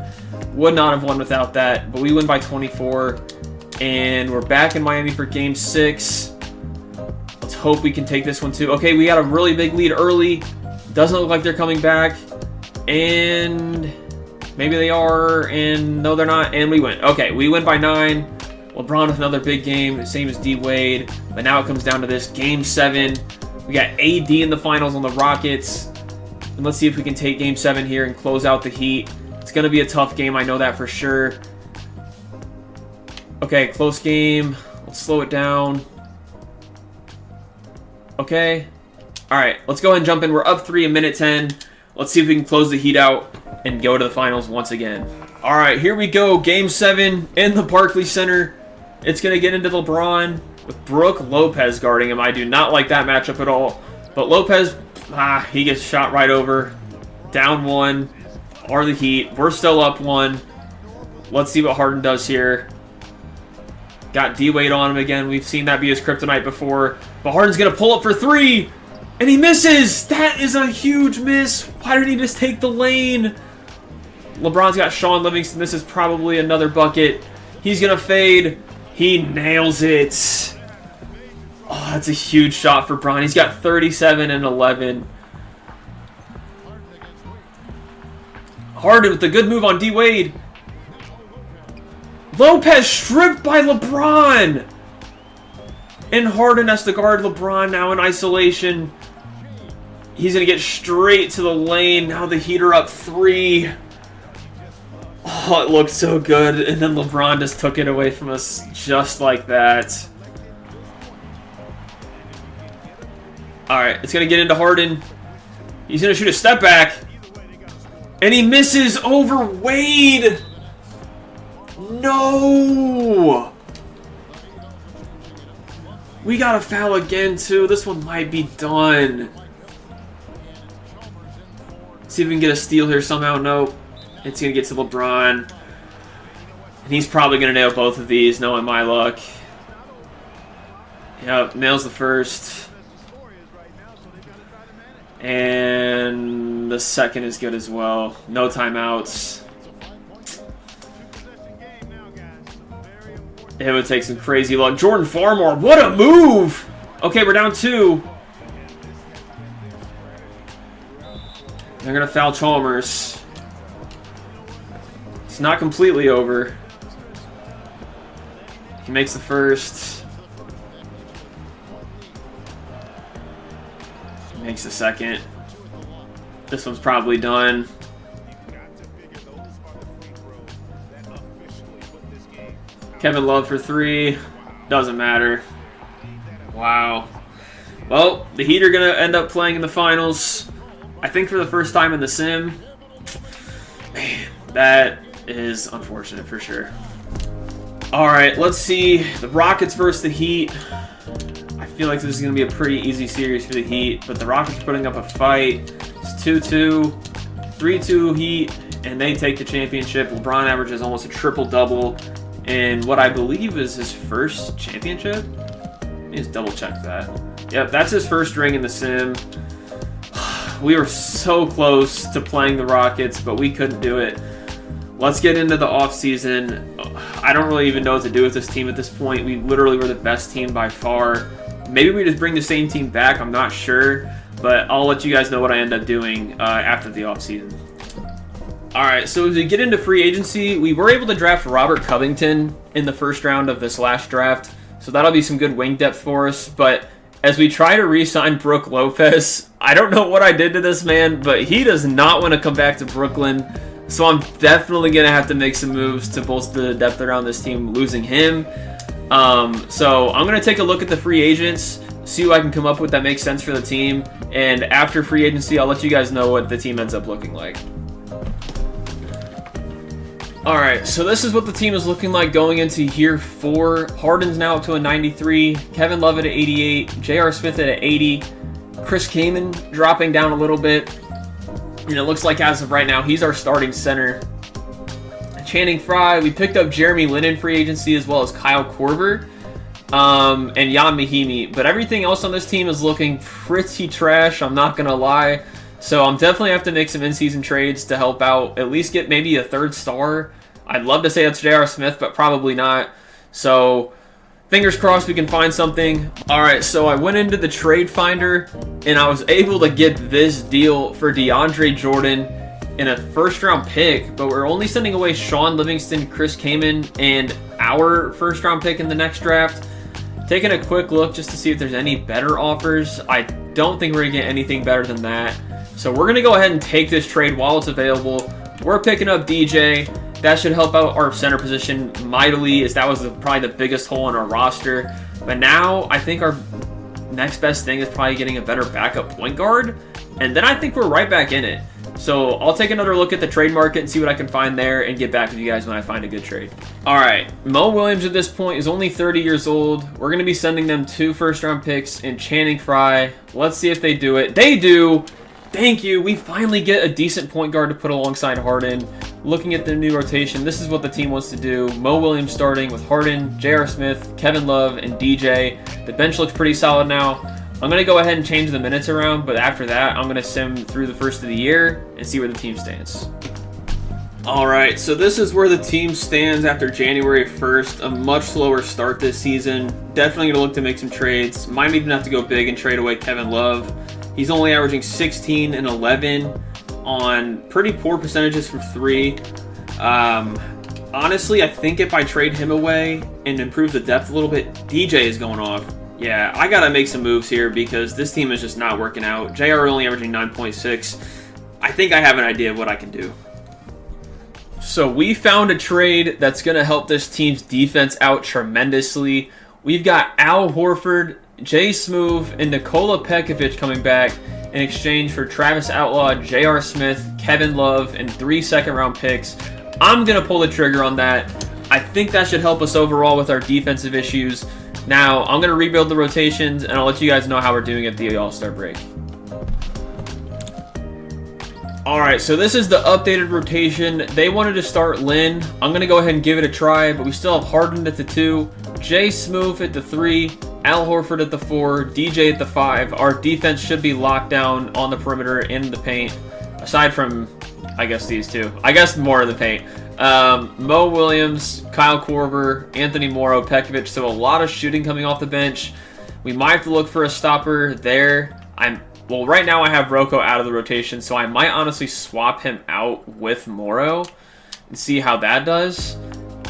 Would not have won without that, but we win by 24. And we're back in Miami for game 6. Let's hope we can take this one too. Okay, we got a really big lead early. Doesn't look like they're coming back. And maybe they are, and no, they're not. And we win. Okay, we win by 9. LeBron with another big game, same as D-Wade. But now it comes down to this. Game 7. We got AD in the finals on the Rockets. And let's see if we can take Game 7 here and close out the Heat. It's going to be a tough game. I know that for sure. Okay, close game. Let's slow it down. Okay. All right, let's go ahead and jump in. We're up 3 in minute 10. Let's see if we can close the Heat out and go to the finals once again. All right, here we go. Game 7 in the Barclays Center. It's going to get into LeBron with Brook Lopez guarding him. I do not like that matchup at all. But Lopez, he gets shot right over. Down 1. Are the Heat. We're still up 1. Let's see what Harden does here. Got D-Wade on him again. We've seen that be his kryptonite before. But Harden's going to pull up for 3. And he misses. That is a huge miss. Why didn't he just take the lane? LeBron's got Sean Livingston. This is probably another bucket. He's going to fade. He nails it. Oh, that's a huge shot for Bron. He's got 37 and 11. Harden with the good move on D-Wade. Lopez stripped by LeBron. And Harden has to guard LeBron now in isolation. He's going to get straight to the lane. Now the Heat are up 3. Oh, it looked so good. And then LeBron just took it away from us just like that. Alright, it's going to get into Harden. He's going to shoot a step back. And he misses over Wade. No! We got a foul again, too. This one might be done. See if we can get a steal here somehow. Nope. It's going to get to LeBron. And he's probably going to nail both of these, knowing my luck. Yep, nails the first. And the second is good as well. No timeouts. It would take some crazy luck. Jordan Farmore, what a move! Okay, we're down 2. They're going to foul Chalmers. It's not completely over. He makes the first. He makes the second. This one's probably done. Kevin Love for 3. Doesn't matter. Wow. Well, the Heat are going to end up playing in the finals. I think for the first time in the sim. Man, that is unfortunate for sure. Alright, let's see. The Rockets versus the Heat. I feel like this is going to be a pretty easy series for the Heat, but the Rockets are putting up a fight. It's 2-2, 3-2 Heat, and they take the championship. LeBron averages almost a triple-double in what I believe is his first championship. Let me just double-check that. Yep, that's his first ring in the sim. We were so close to playing the Rockets, but we couldn't do it. Let's get into the offseason. I don't really even know what to do with this team at this point. We literally were the best team by far. Maybe we just bring the same team back. I'm not sure. But I'll let you guys know what I end up doing after the offseason. Alright, so as we get into free agency, we were able to draft Robert Covington in the first round of this last draft. So that'll be some good wing depth for us. But as we try to re-sign Brook Lopez, I don't know what I did to this man, but he does not want to come back to Brooklyn. So I'm definitely going to have to make some moves to bolster the depth around this team, losing him. So I'm going to take a look at the free agents, see what I can come up with that makes sense for the team. And after free agency, I'll let you guys know what the team ends up looking like. Alright, so this is what the team is looking like going into year 4. Harden's now up to a 93, Kevin Love at 88, J.R. Smith at 80, Chris Kaman dropping down a little bit. And it looks like as of right now, he's our starting center. Channing Frye, we picked up Jeremy Lin in free agency as well as Kyle Korver and Jan Mahimi. But everything else on this team is looking pretty trash, I'm not going to lie. So I'm definitely have to make some in-season trades to help out, at least get maybe a third star. I'd love to say that's J.R. Smith, but probably not. So fingers crossed we can find something. All right, so I went into the trade finder, and I was able to get this deal for DeAndre Jordan in a first-round pick, but we're only sending away Sean Livingston, Chris Kaman, and our first-round pick in the next draft. Taking a quick look just to see if there's any better offers. I don't think we're going to get anything better than that. So we're going to go ahead and take this trade while it's available. we're picking up DJ. That should help out our center position mightily, as that was probably the biggest hole in our roster. But now I think our next best thing is probably getting a better backup point guard, and then I think we're right back in it. So I'll take another look at the trade market and see what I can find there and get back with you guys when I find a good trade. All right, Mo Williams at this point is only 30 years old. We're going to be sending them 2 first-round picks in Channing Frye. Let's see if they do it. They do! Thank you. We finally get a decent point guard to put alongside Harden. Looking at the new rotation, this is what the team wants to do. Mo Williams starting with Harden, J.R. Smith, Kevin Love, and DJ. The bench looks pretty solid now. I'm going to go ahead and change the minutes around, but after that, I'm going to sim through the first of the year and see where the team stands. All right, so this is where the team stands after January 1st. A much slower start this season. Definitely going to look to make some trades. Might even have to go big and trade away Kevin Love. He's only averaging 16 and 11 on pretty poor percentages from 3. Honestly, I think if I trade him away and improve the depth a little bit, DJ is going off. Yeah, I got to make some moves here because this team is just not working out. JR only averaging 9.6. I think I have an idea of what I can do. So we found a trade that's going to help this team's defense out tremendously. We've got Al Horford, Jay Smoove, and Nikola Pekovic coming back in exchange for Travis Outlaw, J.R. Smith, Kevin Love, and 3 second-round picks. I'm going to pull the trigger on that. I think that should help us overall with our defensive issues. Now, I'm going to rebuild the rotations, and I'll let you guys know how we're doing at the All-Star break. Alright, so this is the updated rotation. They wanted to start Lynn. I'm going to go ahead and give it a try, but we still have Harden at the 2, Jay Smoove at the 3, Al Horford at the 4, DJ at the 5. Our defense should be locked down on the perimeter in the paint, aside from, I guess, these 2. I guess more of the paint. Mo Williams, Kyle Korver, Anthony Morrow, Pekovic, so a lot of shooting coming off the bench. We might have to look for a stopper there. Well, right now I have Rocco out of the rotation, so I might honestly swap him out with Morrow and see how that does.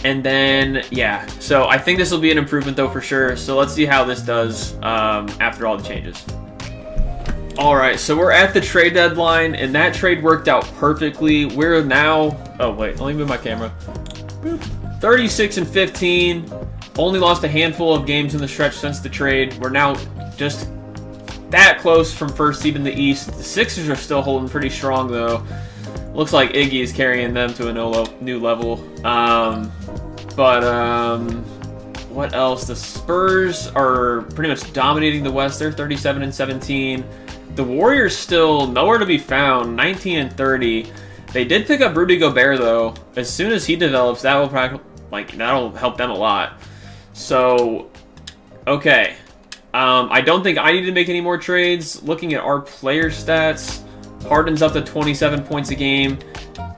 And then, yeah, so I think this will be an improvement though for sure. So let's see how this does after all the changes. All right, so we're at the trade deadline, and that trade worked out perfectly. We're now, oh wait, let me move my camera. 36 and 15. Only lost a handful of games in the stretch since the trade. We're now just that close from first seed in the East. The Sixers are still holding pretty strong though. Looks like Iggy is carrying them to a new level. What else? The Spurs are pretty much dominating the West. They're 37 and 17. The Warriors still nowhere to be found, 19 and 30. They did pick up Rudy Gobert though. As soon as he develops, that'll help them a lot. So, okay. I don't think I need to make any more trades. Looking at our player stats, Harden's up to 27 points a game.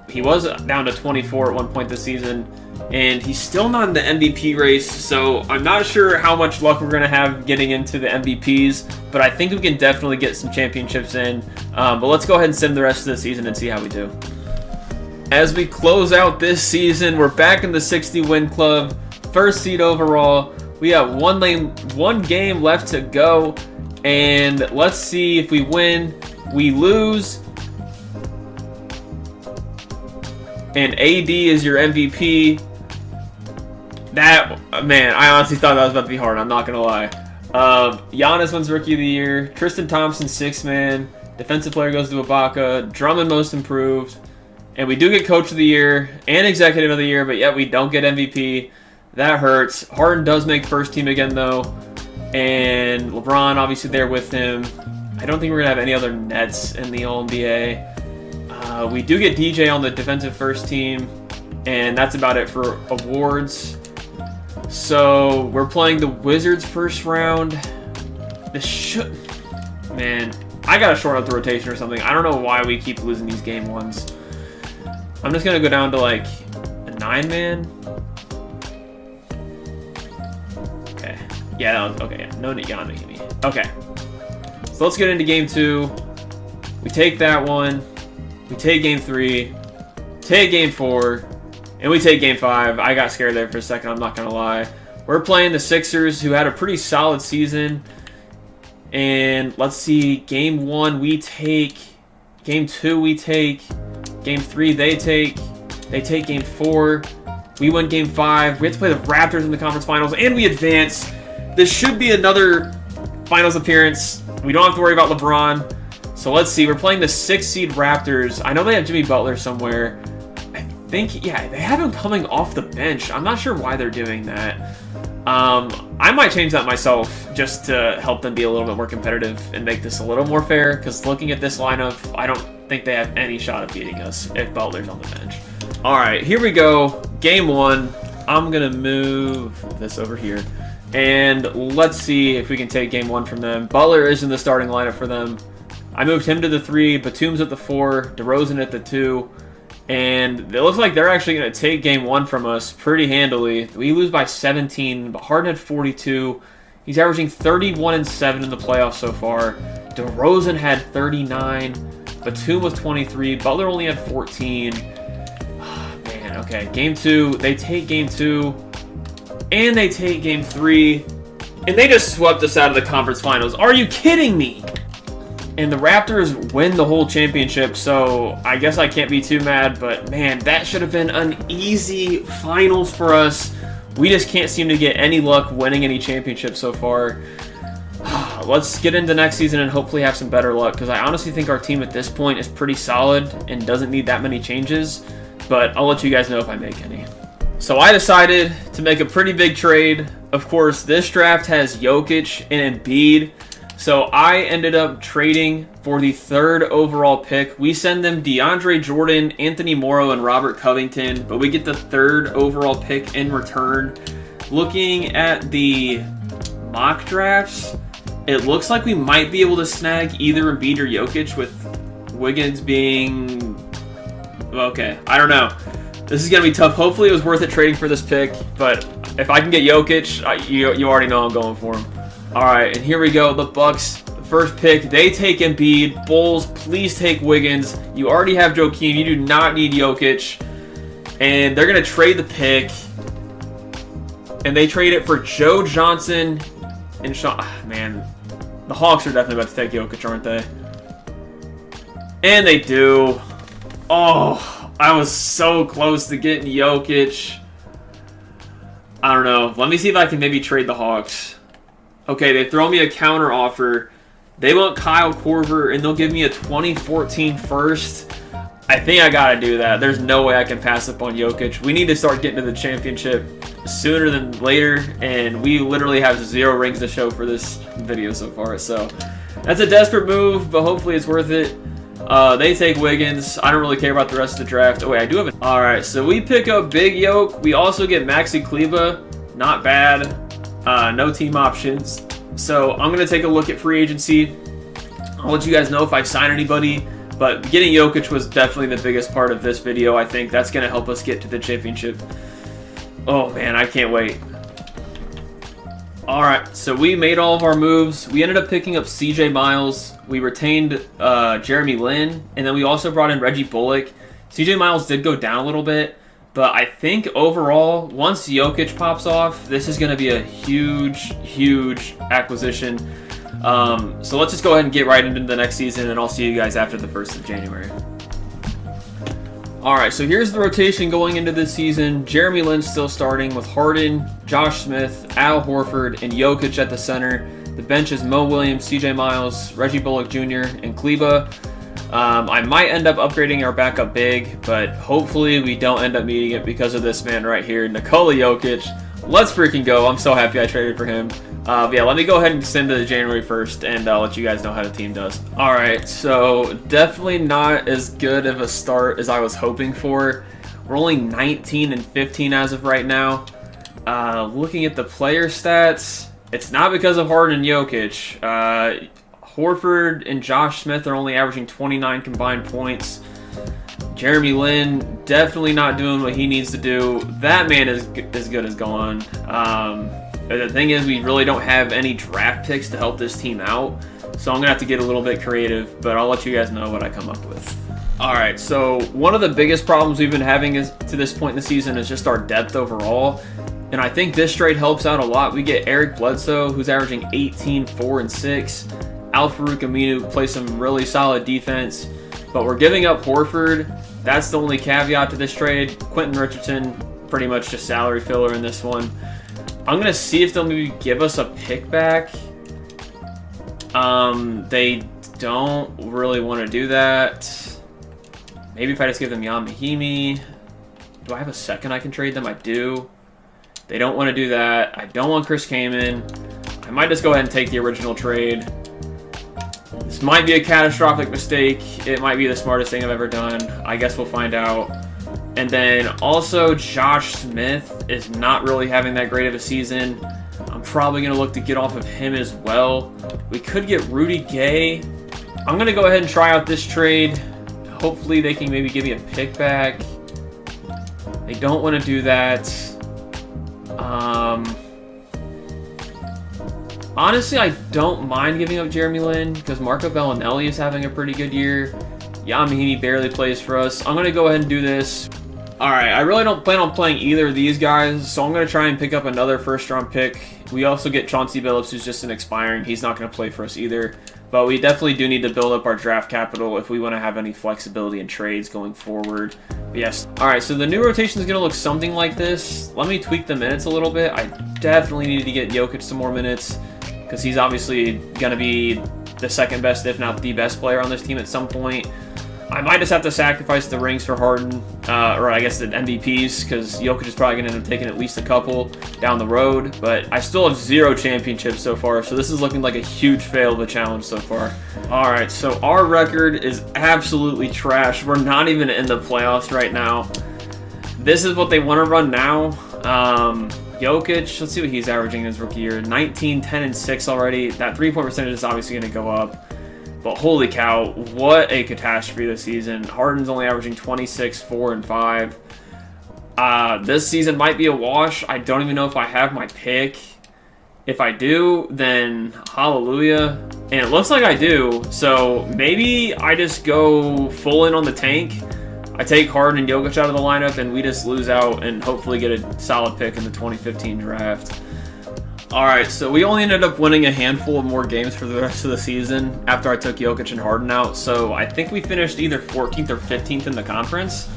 He was down to 24 at one point this season, and he's still not in the MVP race, so I'm not sure how much luck we're going to have getting into the MVPs, but I think we can definitely get some championships in. But let's go ahead and sim the rest of the season and see how we do. As we close out this season, we're back in the 60-win club, first seed overall. We have one game left to go, and let's see if we win. We lose, and AD is your MVP. That, man, I honestly thought that was about to be hard. I'm not going to lie. Giannis wins Rookie of the Year. Tristan Thompson, 6-man. Defensive player goes to Ibaka. Drummond, Most Improved. And we do get Coach of the Year and Executive of the Year, but yet we don't get MVP. That hurts. Harden does make first team again, though. And LeBron, obviously, there with him. I don't think we're going to have any other Nets in the All-NBA. We do get DJ on the defensive first team, and that's about it for awards. So we're playing the Wizards first round. Man, I got to short up the rotation or something. I don't know why we keep losing these game ones. I'm just going to go down to like a 9-man. Okay. Yeah, okay. Yeah. No Giannis, give me. Okay. So let's get into game 2. We take that one. We take game 3. Take game 4. And we take game 5. I got scared there for a second, I'm not going to lie. We're playing the Sixers, who had a pretty solid season. And let's see, game 1 we take. Game 2 we take. Game 3, they take Game 4. We win Game 5. We have to play the Raptors in the conference finals, and we advance. This should be another finals appearance. We don't have to worry about LeBron. So let's see. We're playing the 6th seed Raptors. I know they have Jimmy Butler somewhere. I think, yeah, they have him coming off the bench. I'm not sure why they're doing that. I might change that myself just to help them be a little bit more competitive and make this a little more fair, because looking at this lineup, I don't think they have any shot of beating us if Butler's on the bench. All right, here we go. Game 1. I'm going to move this over here. And let's see if we can take Game 1 from them. Butler is in the starting lineup for them. I moved him to the 3, Batum's at the 4, DeRozan at the 2. And it looks like they're actually going to take Game 1 from us pretty handily. We lose by 17, but Harden had 42. He's averaging 31 and 7 in the playoffs so far. DeRozan had 39. Batum was 23. Butler only had 14. Man, okay. Game 2. They take Game 2. And they take Game 3. And they just swept us out of the conference finals. Are you kidding me? And the Raptors win the whole championship, so I guess I can't be too mad, but man, that should have been an easy finals for us. We just can't seem to get any luck winning any championships so far. Let's get into next season and hopefully have some better luck, because I honestly think our team at this point is pretty solid and doesn't need that many changes, but I'll let you guys know if I make any. So I decided to make a pretty big trade. Of course, this draft has Jokic and Embiid. So I ended up trading for the 3rd overall pick. We send them DeAndre Jordan, Anthony Morrow, and Robert Covington, but we get the 3rd overall pick in return. Looking at the mock drafts, it looks like we might be able to snag either Embiid or Jokic, with Wiggins being... okay, I don't know. This is going to be tough. Hopefully it was worth it trading for this pick, but if I can get Jokic, you already know I'm going for him. All right, and here we go. The Bucks, first pick. They take Embiid. Bulls, please take Wiggins. You already have Joakim. You do not need Jokic. And they're going to trade the pick. And they trade it for Joe Johnson and Sean. Man, the Hawks are definitely about to take Jokic, aren't they? And they do. Oh, I was so close to getting Jokic. I don't know. Let me see if I can maybe trade the Hawks. Okay, they throw me a counter offer. They want Kyle Korver, and they'll give me a 2014 first. I think I gotta do that. There's no way I can pass up on Jokic. We need to start getting to the championship sooner than later, and we literally have 0 rings to show for this video so far. So that's a desperate move, but hopefully it's worth it. They take Wiggins. I don't really care about the rest of the draft. Oh wait, I do have it. All right, so we pick up Big Yoke. We also get Maxi Kleba. Not bad. No team options. So I'm going to take a look at free agency. I'll let you guys know if I sign anybody. But getting Jokic was definitely the biggest part of this video. I think that's going to help us get to the championship. Oh man, I can't wait. Alright, so we made all of our moves. We ended up picking up CJ Miles. We retained Jeremy Lin. And then we also brought in Reggie Bullock. CJ Miles did go down a little bit. But I think overall, once Jokic pops off, this is going to be a huge, huge acquisition. So let's just go ahead and get right into the next season, and I'll see you guys after the 1st of January. All right, so here's the rotation going into this season. Jeremy Lin's still starting with Harden, Josh Smith, Al Horford, and Jokic at the center. The bench is Mo Williams, CJ Miles, Reggie Bullock Jr., and Kleba. I might end up upgrading our backup big, but hopefully we don't end up needing it because of this man right here, Nikola Jokic. Let's freaking go. I'm so happy I traded for him. Yeah, let me go ahead and send to January 1st, and I'll let you guys know how the team does. All right, so definitely not as good of a start as I was hoping for. We're only 19 and 15 as of right now. Looking at the player stats, it's not because of Harden and Jokic. Horford and Josh Smith are only averaging 29 combined points. Jeremy Lin definitely not doing what he needs to do. That man is as good as gone. The thing is, we really don't have any draft picks to help this team out, so I'm gonna have to get a little bit creative, but I'll let you guys know what I come up with. Alright, so one of the biggest problems we've been having to this point in the season is just our depth overall, and I think this trade helps out a lot. We get Eric Bledsoe, who's averaging 18, 4, and 6. Al-Farouq Aminu plays some really solid defense, but we're giving up Horford, That's the only caveat to this trade. Quentin Richardson, pretty much just salary filler in this one. I'm going to see if they'll maybe give us a pick back. They don't really want to do that. Maybe if I just give them Jan Mahimi. Do I have a second I can trade them? I do. They don't want to do that. I don't want Chris Kaman. I might just go ahead and take the original trade. This might be a catastrophic mistake. It might be the smartest thing I've ever done. I guess we'll find out. And then also Josh Smith is not really having that great of a season. I'm probably going to look to get off of him as well. We could get Rudy Gay. I'm going to go ahead and try out this trade. Hopefully they can maybe give me a pick back. They don't want to do that. Honestly, I don't mind giving up Jeremy Lin because Marco Bellinelli is having a pretty good year. Jan Mahimi barely plays for us. I'm going to go ahead and do this. Alright, I really don't plan on playing either of these guys, so I'm going to try and pick up another first-round pick. We also get Chauncey Billups, who's just an expiring. He's not going to play for us either. But we definitely do need to build up our draft capital if we want to have any flexibility in trades going forward. But yes. Alright, so the new rotation is going to look something like this. Let me tweak the minutes a little bit. I definitely need to get Jokic some more minutes because he's obviously going to be the second best, if not the best player on this team at some point. I might just have to sacrifice the rings for Harden, or I guess the MVPs, because Jokic is probably going to end up taking at least a couple down the road. But I still have 0 championships so far, so this is looking like a huge fail of a challenge so far. All right, so our record is absolutely trash. We're not even in the playoffs right now. This is what they want to run now. Jokic, let's see what he's averaging in his rookie year. 19, 10, and 6 already. That three-point percentage is obviously going to go up. But holy cow, what a catastrophe this season. Harden's only averaging 26, 4, and 5. This season might be a wash. I don't even know if I have my pick. If I do, then hallelujah. And it looks like I do. So maybe I just go full in on the tank. I take Harden and Jokic out of the lineup, and we just lose out and hopefully get a solid pick in the 2015 draft. Alright, so we only ended up winning a handful of more games for the rest of the season after I took Jokic and Harden out. So I think we finished either 14th or 15th in the conference.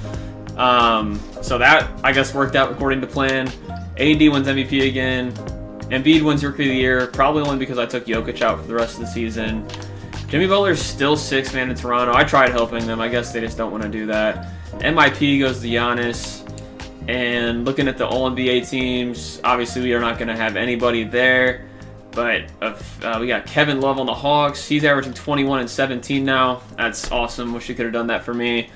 So that, I guess, worked out according to plan. AD wins MVP again. Embiid wins Rookie of the Year, probably only because I took Jokic out for the rest of the season. Jimmy Butler's still 6th man in Toronto. I tried helping them. I guess they just don't want to do that. MIP goes to Giannis. And looking at the All-NBA teams, obviously we are not going to have anybody there. But we got Kevin Love on the Hawks. He's averaging 21 and 17 now. That's awesome. Wish you could have done that for me.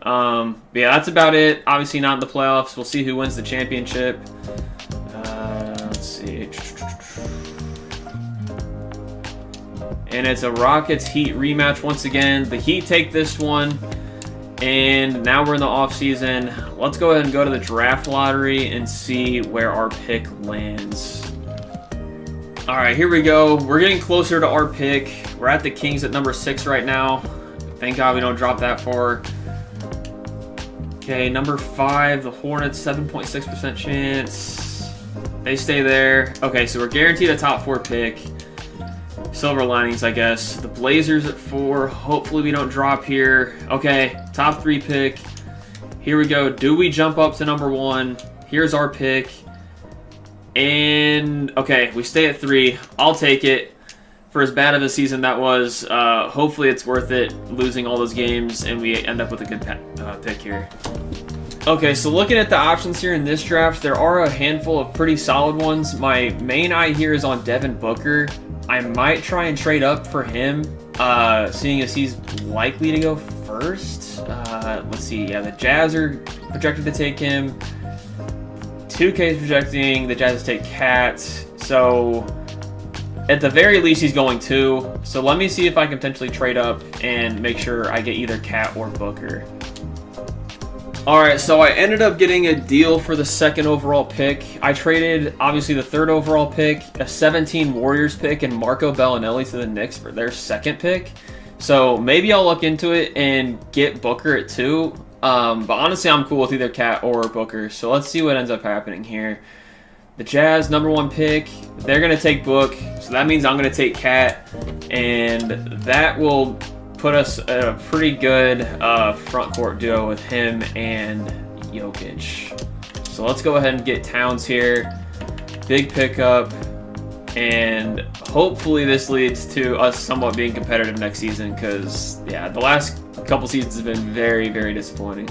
But yeah, that's about it. Obviously not in the playoffs. We'll see who wins the championship. Let's see. And it's a Rockets-Heat rematch once again. The Heat take this one. And now we're in the offseason. Let's go ahead and go to the draft lottery and see where our pick lands. All right, here we go. We're getting closer to our pick. We're at the Kings at number 6 right now. Thank God we don't drop that far. Okay, number 5, the Hornets, 7.6% chance. They stay there. Okay, so we're guaranteed a top 4 pick. Silver linings, I guess. The Blazers at 4. Hopefully we don't drop here. Okay, top 3 pick. Here we go. Do we jump up to number 1? Here's our pick. And, okay, we stay at 3. I'll take it. For as bad of a season that was, hopefully it's worth it, losing all those games, and we end up with a good pick here. Okay, so looking at the options here in this draft, there are a handful of pretty solid ones. My main eye here is on Devin Booker. I might try and trade up for him, seeing as he's likely to go first. Let's see. Yeah, the Jazz are projected to take him. 2K is projecting the Jazz to take Cat. So at the very least, he's going 2. So let me see if I can potentially trade up and make sure I get either Cat or Booker. Alright, so I ended up getting a deal for the 2nd overall pick. I traded, obviously, the 3rd overall pick, a 17 Warriors pick, and Marco Bellinelli to the Knicks for their 2nd pick. So maybe I'll look into it and get Booker at 2. But honestly, I'm cool with either Cat or Booker. So let's see what ends up happening here. The Jazz, number 1 pick, they're going to take Book. So that means I'm going to take Cat. And that will put us in a pretty good front court duo with him and Jokic. So let's go ahead and get Towns here. Big pickup. And hopefully this leads to us somewhat being competitive next season because, yeah, the last couple seasons have been very, very disappointing.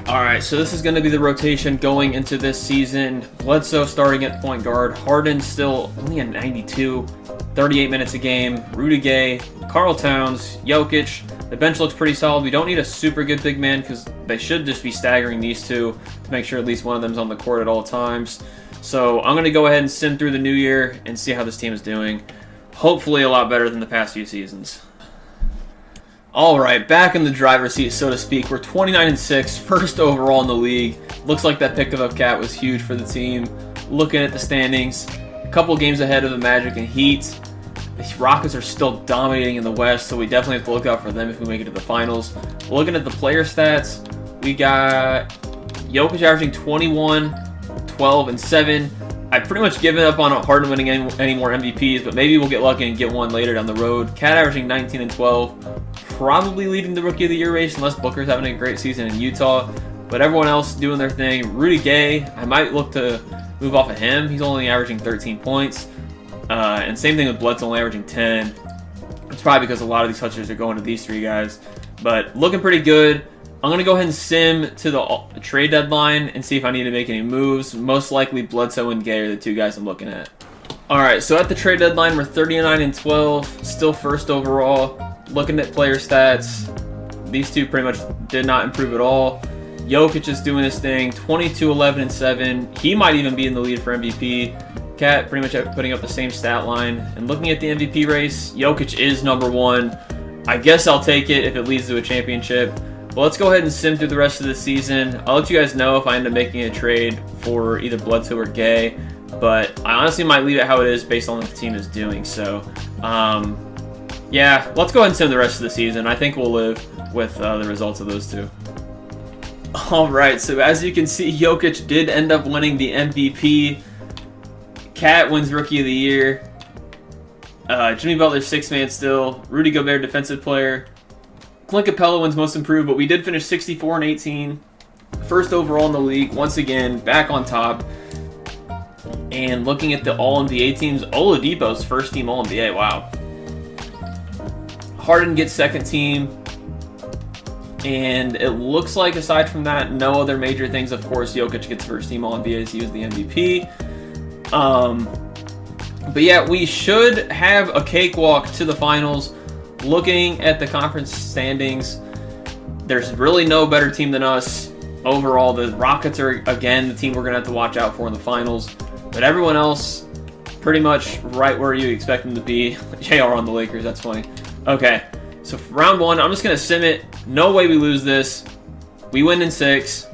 All right, so this is going to be the rotation going into this season. Bledsoe starting at point guard. Harden still only at 92, 38 minutes a game. Rudy Gay, Karl Towns, Jokic. The bench looks pretty solid. We don't need a super good big man because they should just be staggering these two to make sure at least one of them is on the court at all times. So I'm going to go ahead and sim through the new year and see how this team is doing. Hopefully a lot better than the past few seasons. All right, back in the driver's seat, so to speak. We're 29-6, first overall in the league. Looks like that pick of cat was huge for the team. Looking at the standings, a couple games ahead of the Magic and Heat. The Rockets are still dominating in the West, so we definitely have to look out for them if we make it to the finals. Looking at the player stats, we got Jokic averaging 21, 12, and 7. I've pretty much given up on Harden winning any more MVPs, but maybe we'll get lucky and get one later down the road. Cat averaging 19 and 12, probably leading the Rookie of the Year race unless Booker's having a great season in Utah. But everyone else doing their thing. Rudy Gay, I might look to move off of him. He's only averaging 13 points. And same thing with Bledsoe, only averaging 10. It's probably because a lot of these touches are going to these three guys. But looking pretty good. I'm going to go ahead and sim to the trade deadline and see if I need to make any moves. Most likely Bledsoe and Gay are the two guys I'm looking at. Alright, so at the trade deadline, we're 39 and 12, still first overall. Looking at player stats, these two pretty much did not improve at all. Jokic is doing his thing, 22, 11, and 7. He might even be in the lead for MVP. Cat pretty much putting up the same stat line. And looking at the MVP race, Jokic is number one. I guess I'll take it if it leads to a championship. Well, let's go ahead and sim through the rest of the season. I'll let you guys know if I end up making a trade for either Bledsoe or Gay, but I honestly might leave it how it is based on what the team is doing. So, yeah, let's go ahead and sim the rest of the season. I think we'll live with the results of those two. All right, so as you can see, Jokic did end up winning the MVP. Cat wins Rookie of the Year. Jimmy Butler, 6th man still. Rudy Gobert, Defensive Player. Clint Capella wins Most Improved, but we did finish 64 and 18. First overall in the league, once again, back on top. And looking at the All-NBA teams, Oladipo's first team All-NBA, wow. Harden gets second team. And it looks like, aside from that, no other major things. Of course, Jokic gets first team All-NBA as he was the MVP. But yeah, we should have a cakewalk to the finals. Looking at the conference standings, there's really no better team than us. Overall, the Rockets are, again, the team we're going to have to watch out for in the finals. But everyone else, pretty much right where you expect them to be. JR on the Lakers, that's funny. Okay, so for round one, I'm just going to sim it. No way we lose this. We win in 6.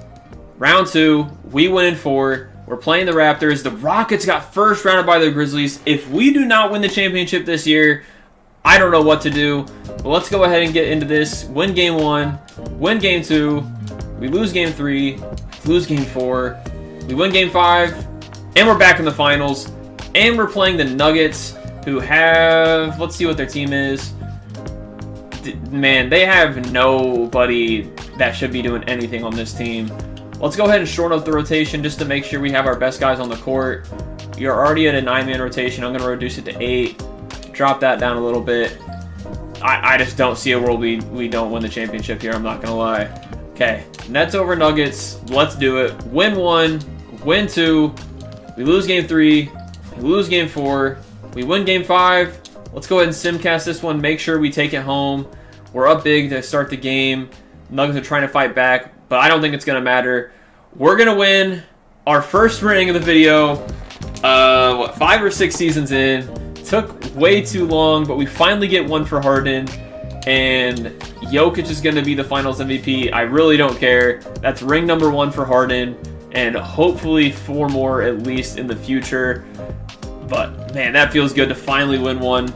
Round 2, we win in 4. We're playing the Raptors. The Rockets got first rounded by the Grizzlies. If we do not win the championship this year, I don't know what to do. But let's go ahead and get into this. Win game 1. Win game 2. We lose game 3. Lose game 4. We win game 5. And we're back in the finals. And we're playing the Nuggets, who have... Let's see what their team is. Man, they have nobody that should be doing anything on this team. Let's go ahead and shorten up the rotation just to make sure we have our best guys on the court. You're already at a 9-man rotation. I'm going to reduce it to 8. Drop that down a little bit. I just don't see a world we don't win the championship here. I'm not going to lie. Okay, Nets over Nuggets. Let's do it. Win 1. Win 2. We lose game 3. We lose game 4. We win game 5. Let's go ahead and simcast this one. Make sure we take it home. We're up big to start the game. Nuggets are trying to fight back, but I don't think it's going to matter. We're going to win our first ring of the video. 5 or 6 seasons in. Took way too long, but we finally get one for Harden. And Jokic is going to be the finals MVP. I really don't care. That's ring number 1 for Harden. And hopefully 4 more at least in the future. But, man, that feels good to finally win one.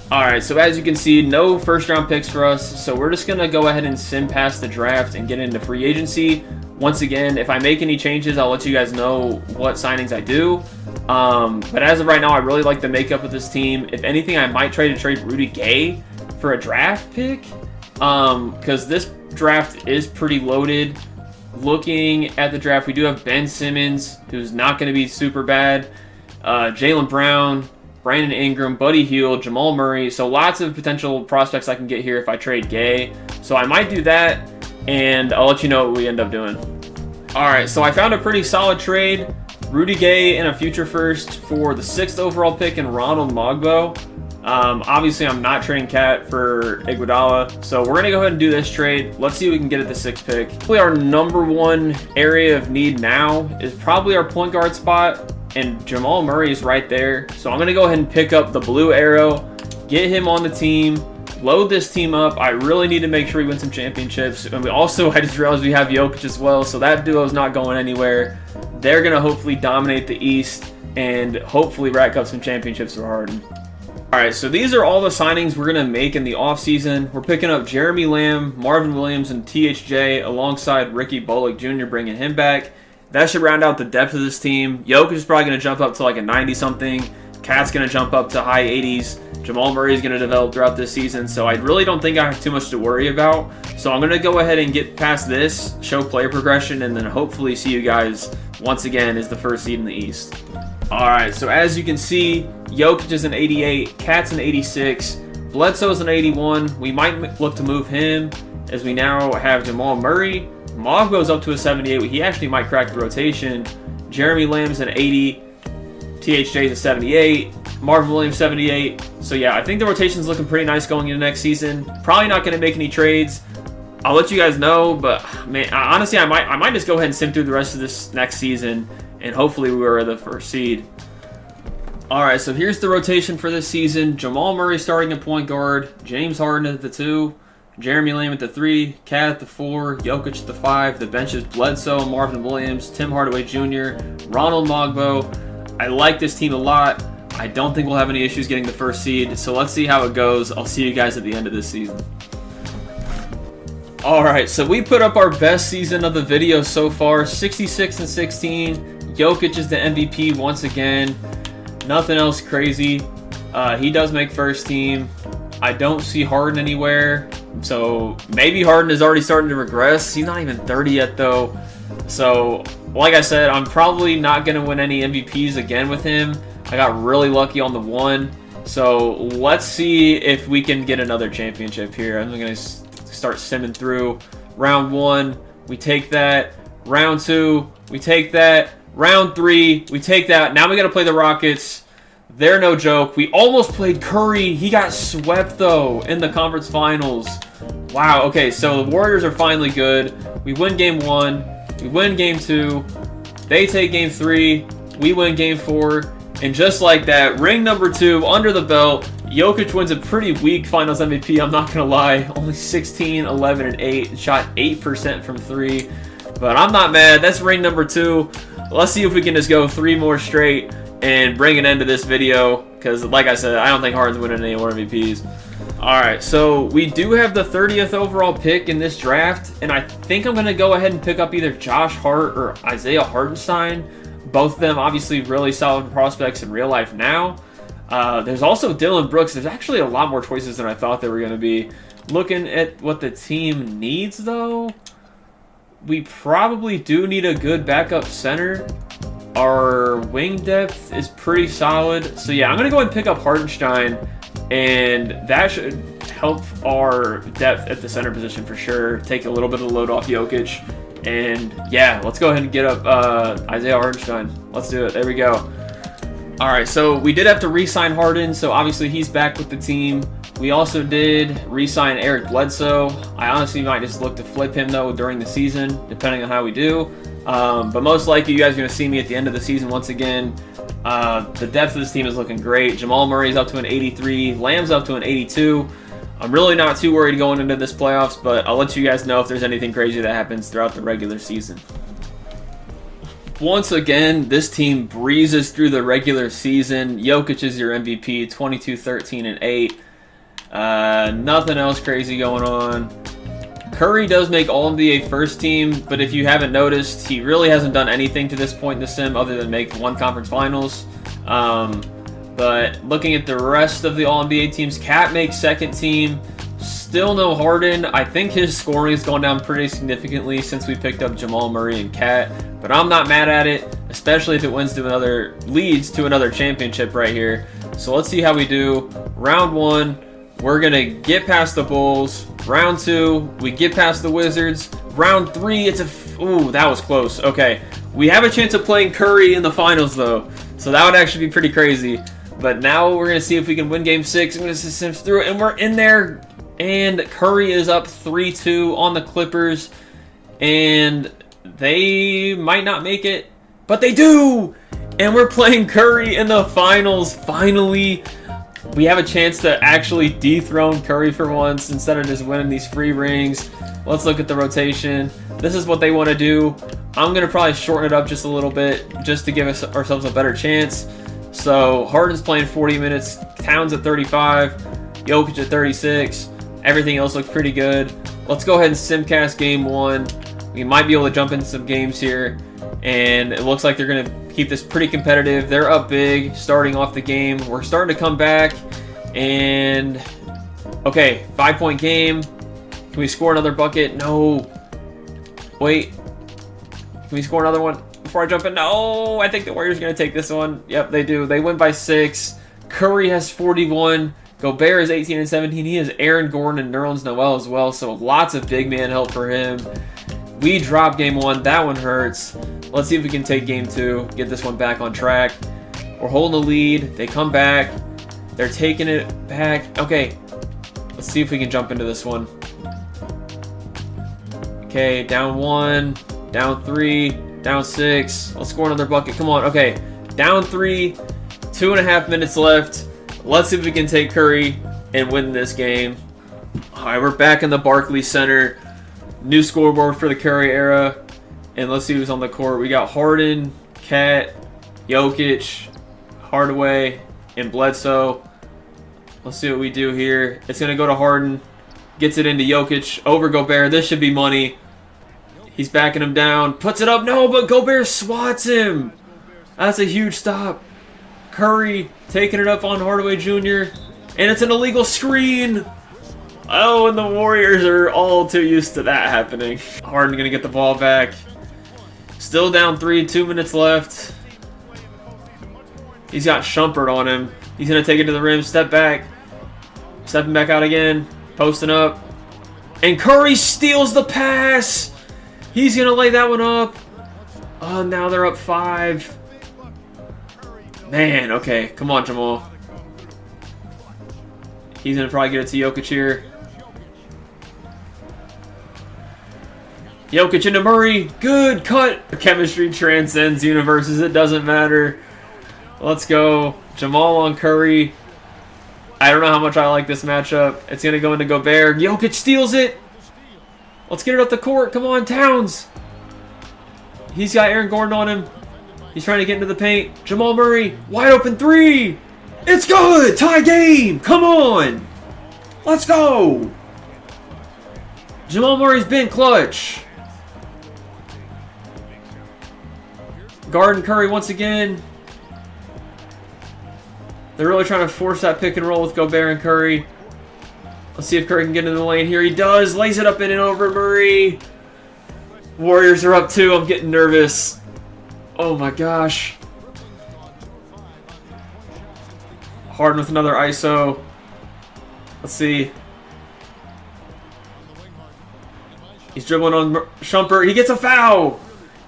Alright, so as you can see, no first-round picks for us. So we're just going to go ahead and sim past the draft and get into free agency. Once again, if I make any changes, I'll let you guys know what signings I do. But as of right now, I really like the makeup of this team. If anything, I might try to trade Rudy Gay for a draft pick, because this draft is pretty loaded. Looking at the draft, we do have Ben Simmons, who's not going to be super bad, Jaylen Brown, Brandon Ingram, Buddy Hield, Jamal Murray. So lots of potential prospects I can get here if I trade Gay. So I might do that, and I'll let you know what we end up doing. All right, so I found a pretty solid trade. Rudy Gay and a future first for the 6th overall pick and Ronald Mogbo. Obviously, I'm not trading Cat for Iguodala, so we're going to go ahead and do this trade. Let's see what we can get at the 6th pick. Probably our number one area of need now is probably our point guard spot, and Jamal Murray is right there. So I'm going to go ahead and pick up the blue arrow, get him on the team, load this team up. I really need to make sure we win some championships. And we also, I just realized we have Jokic as well, so that duo is not going anywhere. They're going to hopefully dominate the East and hopefully rack up some championships for Harden. All right, so these are all the signings we're going to make in the offseason. We're picking up Jeremy Lamb, Marvin Williams, and THJ alongside Ricky Bullock Jr., bringing him back. That should round out the depth of this team. Jokic is probably going to jump up to like a 90-something. Cat's going to jump up to high 80s. Jamal Murray is going to develop throughout this season, so I really don't think I have too much to worry about. So I'm going to go ahead and get past this, show player progression, and then hopefully see you guys once again as the first seed in the East. All right, so as you can see, Jokic is an 88, Cat's an 86, Bledsoe's an 81. We might look to move him as we now have Jamal Murray. Mob goes up to a 78. He actually might crack the rotation. Jeremy Lamb's an 80, THJ's a 78, Marvin Williams 78. So yeah, I think the rotation's looking pretty nice going into next season. Probably not going to make any trades. I'll let you guys know, but man, honestly, I might just go ahead and sim through the rest of this next season, and hopefully we're the first seed. All right, so here's the rotation for this season. Jamal Murray starting at point guard, James Harden at the 2, Jeremy Lamb at the 3, Cat at the 4, Jokic at the 5. The bench is Bledsoe, Marvin Williams, Tim Hardaway Jr., Ronald Mogbo. I like this team a lot. I don't think we'll have any issues getting the first seed, so let's see how it goes. I'll see you guys at the end of this season. All right, so we put up our best season of the video so far, 66-16. Jokic is the MVP once again. Nothing else crazy. He does make first team. I don't see Harden anywhere, so maybe Harden is already starting to regress. He's not even 30 yet, though. So, like I said, I'm probably not going to win any MVPs again with him. I got really lucky on the 1. So, let's see if we can get another championship here. I'm going to start simming through. Round 1, we take that. Round 2, we take that. Round 3, we take that. Now we got to play the Rockets. They're no joke. We almost played Curry. He got swept, though, in the conference finals. Wow, okay, so the Warriors are finally good. We win game 1. We win game 2. They take game 3. We win game 4. And just like that, ring number 2 under the belt. Jokic wins a pretty weak finals MVP, I'm not going to lie. Only 16, 11, and 8. Shot 8% from 3. But I'm not mad. That's ring number 2. Let's see if we can just go 3 more straight and bring an end to this video, because like I said, I don't think Harden's winning any more MVPs. Alright, so we do have the 30th overall pick in this draft, and I think I'm going to go ahead and pick up either Josh Hart or Isaiah Hartenstein. Both of them obviously really solid prospects in real life now. There's also Dylan Brooks. There's actually a lot more choices than I thought there were going to be. Looking at what the team needs, though, we probably do need a good backup center. Our wing depth is pretty solid. So yeah, I'm going to go ahead and pick up Hartenstein, and that should help our depth at the center position for sure. Take a little bit of the load off Jokic. And yeah, let's go ahead and get up Isaiah Hartenstein. Let's do it. There we go. All right, so we did have to re-sign Harden, so obviously he's back with the team. We also did re-sign Eric Bledsoe. I honestly might just look to flip him, though, during the season, depending on how we do. But most likely, you guys are going to see me at the end of the season once again. The depth of this team is looking great. Jamal Murray's up to an 83. Lamb's up to an 82. I'm really not too worried going into this playoffs, but I'll let you guys know if there's anything crazy that happens throughout the regular season. Once again, this team breezes through the regular season. Jokic is your MVP, 22, 13, and 8. Nothing else crazy going on. Curry does make All-NBA first team, but if you haven't noticed, he really hasn't done anything to this point in the sim other than make one conference finals. But looking at the rest of the All-NBA teams, Cat makes second team. Still no Harden. I think his scoring has gone down pretty significantly since we picked up Jamal Murray and Cat. But I'm not mad at it, especially if it leads to another championship right here. So let's see how we do. Round 1, we're going to get past the Bulls. Round 2, we get past the Wizards. Round 3, ooh, that was close. Okay, we have a chance of playing Curry in the finals, though. So that would actually be pretty crazy. But now we're going to see if we can win Game 6. I'm going to sift through it, and we're in there. And Curry is up 3-2 on the Clippers. And they might not make it, but they do! And we're playing Curry in the finals. Finally, we have a chance to actually dethrone Curry for once instead of just winning these free rings. Let's look at the rotation. This is what they want to do. I'm going to probably shorten it up just a little bit just to give ourselves a better chance. So Harden's playing 40 minutes, Towns at 35, Jokic at 36. Everything else looks pretty good. Let's go ahead and simcast game 1. We might be able to jump into some games here. And it looks like they're going to keep this pretty competitive. They're up big starting off the game. We're starting to come back. And, okay, 5-point game. Can we score another bucket? No. Wait. Can we score another one before I jump in? No, I think the Warriors are going to take this one. Yep, they do. They win by 6. Curry has 41. Gobert is 18 and 17. He has Aaron Gordon and Nerlens Noel as well, so lots of big man help for him. We dropped game 1. That one hurts. Let's see if we can take game 2, get this one back on track. We're holding the lead. They come back. They're taking it back. Okay, let's see if we can jump into this one. Okay, down 1, down 3, down 6. Let's score another bucket. Come on. Okay, down 3, 2.5 minutes left. Let's see if we can take Curry and win this game. All right, we're back in the Barclays Center. New scoreboard for the Curry era. And let's see who's on the court. We got Harden, Cat, Jokic, Hardaway, and Bledsoe. Let's see what we do here. It's going to go to Harden. Gets it into Jokic. Over Gobert. This should be money. He's backing him down. Puts it up. No, but Gobert swats him. That's a huge stop. Curry taking it up on Hardaway Jr. And it's an illegal screen. Oh, and the Warriors are all too used to that happening. Harden going to get the ball back. Still down 3, 2 minutes left. He's got Shumpert on him. He's going to take it to the rim, step back. Stepping back out again. Posting up. And Curry steals the pass. He's going to lay that one up. Oh, now they're up 5. Man, okay. Come on, Jamal. He's going to probably get it to Jokic here. Jokic into Murray. Good cut. Chemistry transcends universes. It doesn't matter. Let's go. Jamal on Curry. I don't know how much I like this matchup. It's going to go into Gobert. Jokic steals it. Let's get it up the court. Come on, Towns. He's got Aaron Gordon on him. He's trying to get into the paint. Jamal Murray. Wide open 3. It's good. Tie game. Come on. Let's go. Jamal Murray's been clutch. Garden Curry once again. They're really trying to force that pick and roll with Gobert and Curry. Let's see if Curry can get into the lane here. He does. Lays it up in and over Murray. Warriors are up 2. I'm getting nervous. Oh my gosh. Harden with another ISO. Let's see. He's dribbling on Shumpert. He gets a foul.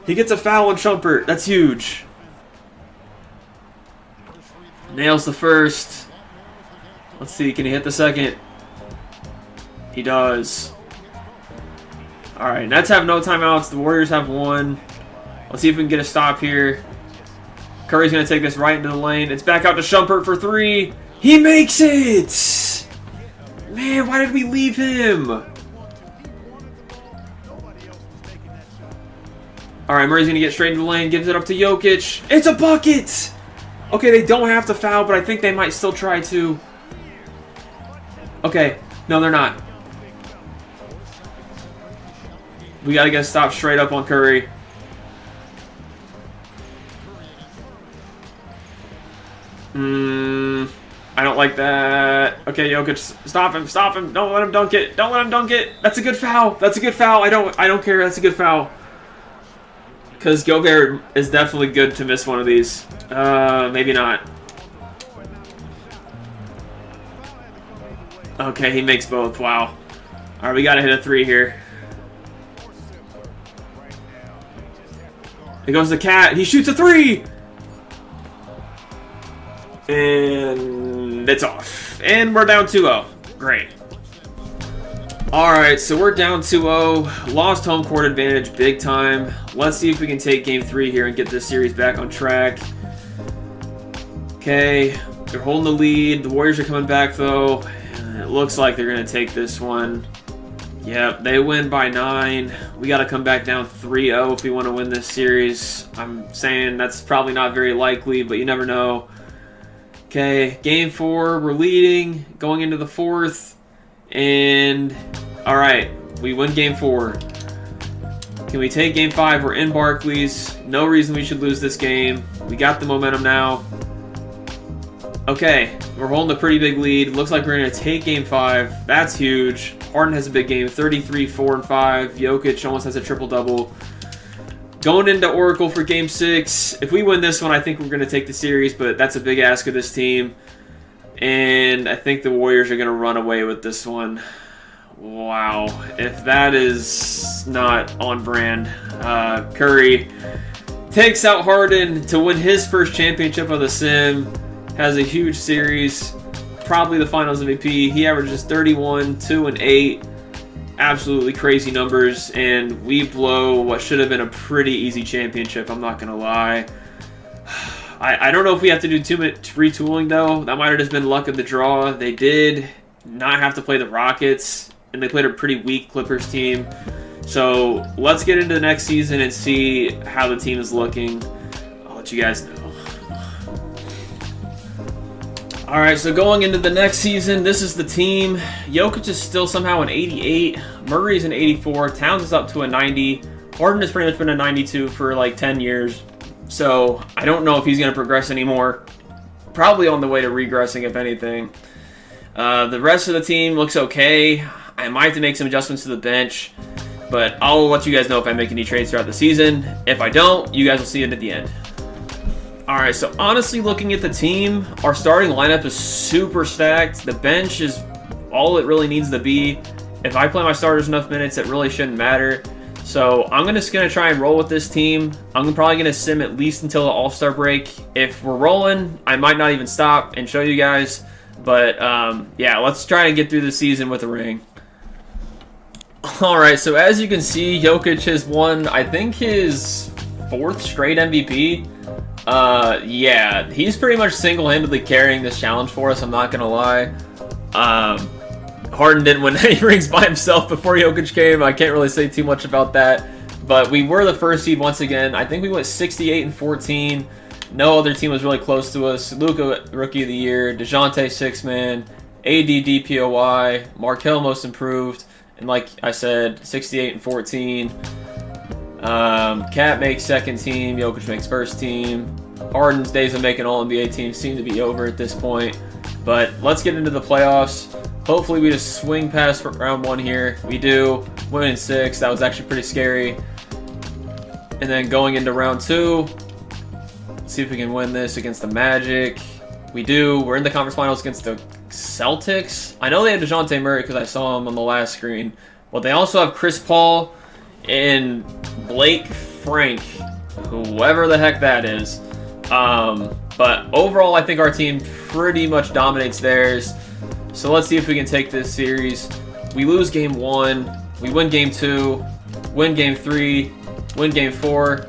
He gets a foul on Shumpert. That's huge. Nails the first. Let's see. Can he hit the second? He does. Alright, Nets have no timeouts. The Warriors have 1. Let's see if we can get a stop here. Curry's going to take this right into the lane. It's back out to Shumpert for 3. He makes it! Man, why did we leave him? Alright, Murray's going to get straight into the lane. Gives it up to Jokic. It's a bucket! Okay, they don't have to foul, but I think they might still try to. Okay. No, they're not. We got to get a stop straight up on Curry. I don't like that. Okay, Jokic, stop him, stop him. Don't let him dunk it. Don't let him dunk it. That's a good foul. That's a good foul. I don't care. That's a good foul. Because Gobert is definitely good to miss one of these. Maybe not. Okay, he makes both. Wow. All right, we got to hit a 3 here. Here goes the cat. He shoots a 3. And it's off. And we're down 2-0. Great. Alright, so we're down 2-0. Lost home court advantage big time. Let's see if we can take game 3 here and get this series back on track. Okay, they're holding the lead. The Warriors are coming back, though. It looks like they're going to take this one. Yep, they win by 9. We got to come back down 3-0 if we want to win this series. I'm saying that's probably not very likely, but you never know. Okay, game 4, we're leading, going into the 4th, and alright, we win game 4. Can we take game 5? We're in Barclays. No reason we should lose this game. We got the momentum now. Okay, we're holding a pretty big lead. Looks like we're going to take game 5. That's huge. Harden has a big game, 33, 4, and 5. Jokic almost has a triple-double. Going into Oracle for Game 6. If we win this one, I think we're going to take the series, but that's a big ask of this team. And I think the Warriors are going to run away with this one. Wow. If that is not on brand. Curry takes out Harden to win his first championship of the Sim. Has a huge series. Probably the Finals MVP. He averages 31, 2, and 8. Absolutely crazy numbers, and we blow what should have been a pretty easy championship, I'm not going to lie. I don't know if we have to do too much retooling, though. That might have just been luck of the draw. They did not have to play the Rockets, and they played a pretty weak Clippers team. So let's get into the next season and see how the team is looking. I'll let you guys know. Alright, so going into the next season, this is the team. Jokic is still somehow an 88. Murray's an 84. Towns is up to a 90. Harden has pretty much been a 92 for like 10 years. So I don't know if he's going to progress anymore. Probably on the way to regressing, if anything. The rest of the team looks okay. I might have to make some adjustments to the bench. But I'll let you guys know if I make any trades throughout the season. If I don't, you guys will see it at the end. Alright, so honestly looking at the team, our starting lineup is super stacked. The bench is all it really needs to be. If I play my starters enough minutes, it really shouldn't matter. So I'm just going to try and roll with this team. I'm probably going to sim at least until the All-Star break. If we're rolling, I might not even stop and show you guys. But yeah, let's try and get through the season with a ring. Alright, so as you can see, Jokic has won, I think, his 4th straight MVP. Yeah, he's pretty much single-handedly carrying this challenge for us, I'm not gonna lie. Harden didn't win any rings by himself before Jokic came. I can't really say too much about that. But we were the first seed once again. I think we went 68-14. No other team was really close to us. Luka, Rookie of the Year. DeJounte, 6-man. AD, DPOY. Markelle, Most Improved. And like I said, 68-14. Cat makes 2nd team. Jokic makes 1st team. Harden's days of making All-NBA teams seem to be over at this point. But let's get into the playoffs. Hopefully we just swing past round 1 here. We do. Winning 6. That was actually pretty scary. And then going into round 2. Let's see if we can win this against the Magic. We do. We're in the conference finals against the Celtics. I know they have DeJounte Murray because I saw him on the last screen. But they also have Chris Paul and Blake Frank. Whoever the heck that is. But overall, I think our team pretty much dominates theirs. So let's see if we can take this series. We lose game 1. We win game 2. Win game 3. Win game 4.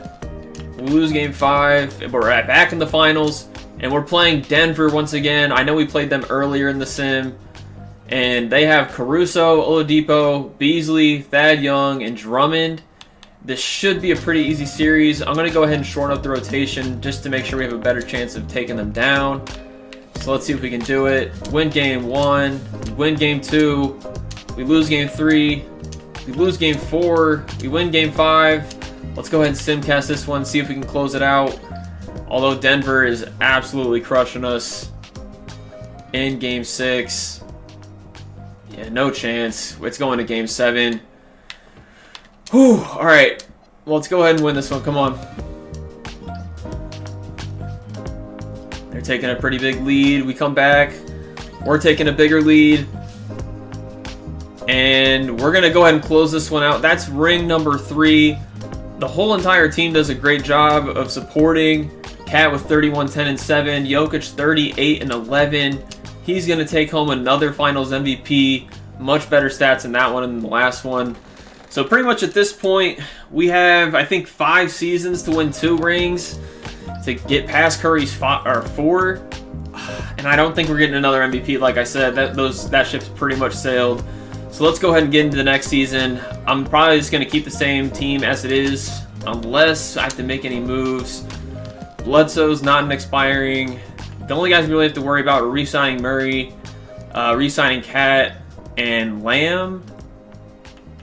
We lose game 5. We're back in the finals. And we're playing Denver once again. I know we played them earlier in the sim. And they have Caruso, Oladipo, Beasley, Thad Young, and Drummond. This should be a pretty easy series. I'm going to go ahead and shorten up the rotation just to make sure we have a better chance of taking them down. So let's see if we can do it. Win game 1. Win game 2. We lose game 3. We lose game 4. We win game 5. Let's go ahead and simcast this one, see if we can close it out. Although Denver is absolutely crushing us. in Game 6. Yeah, no chance. It's going to Game 7. Whew. All right. Well, let's go ahead and win this one. Come on. They're taking a pretty big lead. We come back. We're taking a bigger lead. And we're going to go ahead and close this one out. That's ring number 3. The whole entire team does a great job of supporting. Cat with 31, 10, and 7. Jokic 38 and 11. He's going to take home another Finals MVP. Much better stats in that one than the last one. So pretty much at this point, we have, I think, 5 seasons to win 2 rings to get past Curry's 4. And I don't think we're getting another MVP. Like I said, that ship's pretty much sailed. So let's go ahead and get into the next season. I'm probably just going to keep the same team as it is, unless I have to make any moves. Bledsoe's not an expiring. The only guys we really have to worry about are re-signing Murray, re-signing Cat, and Lamb.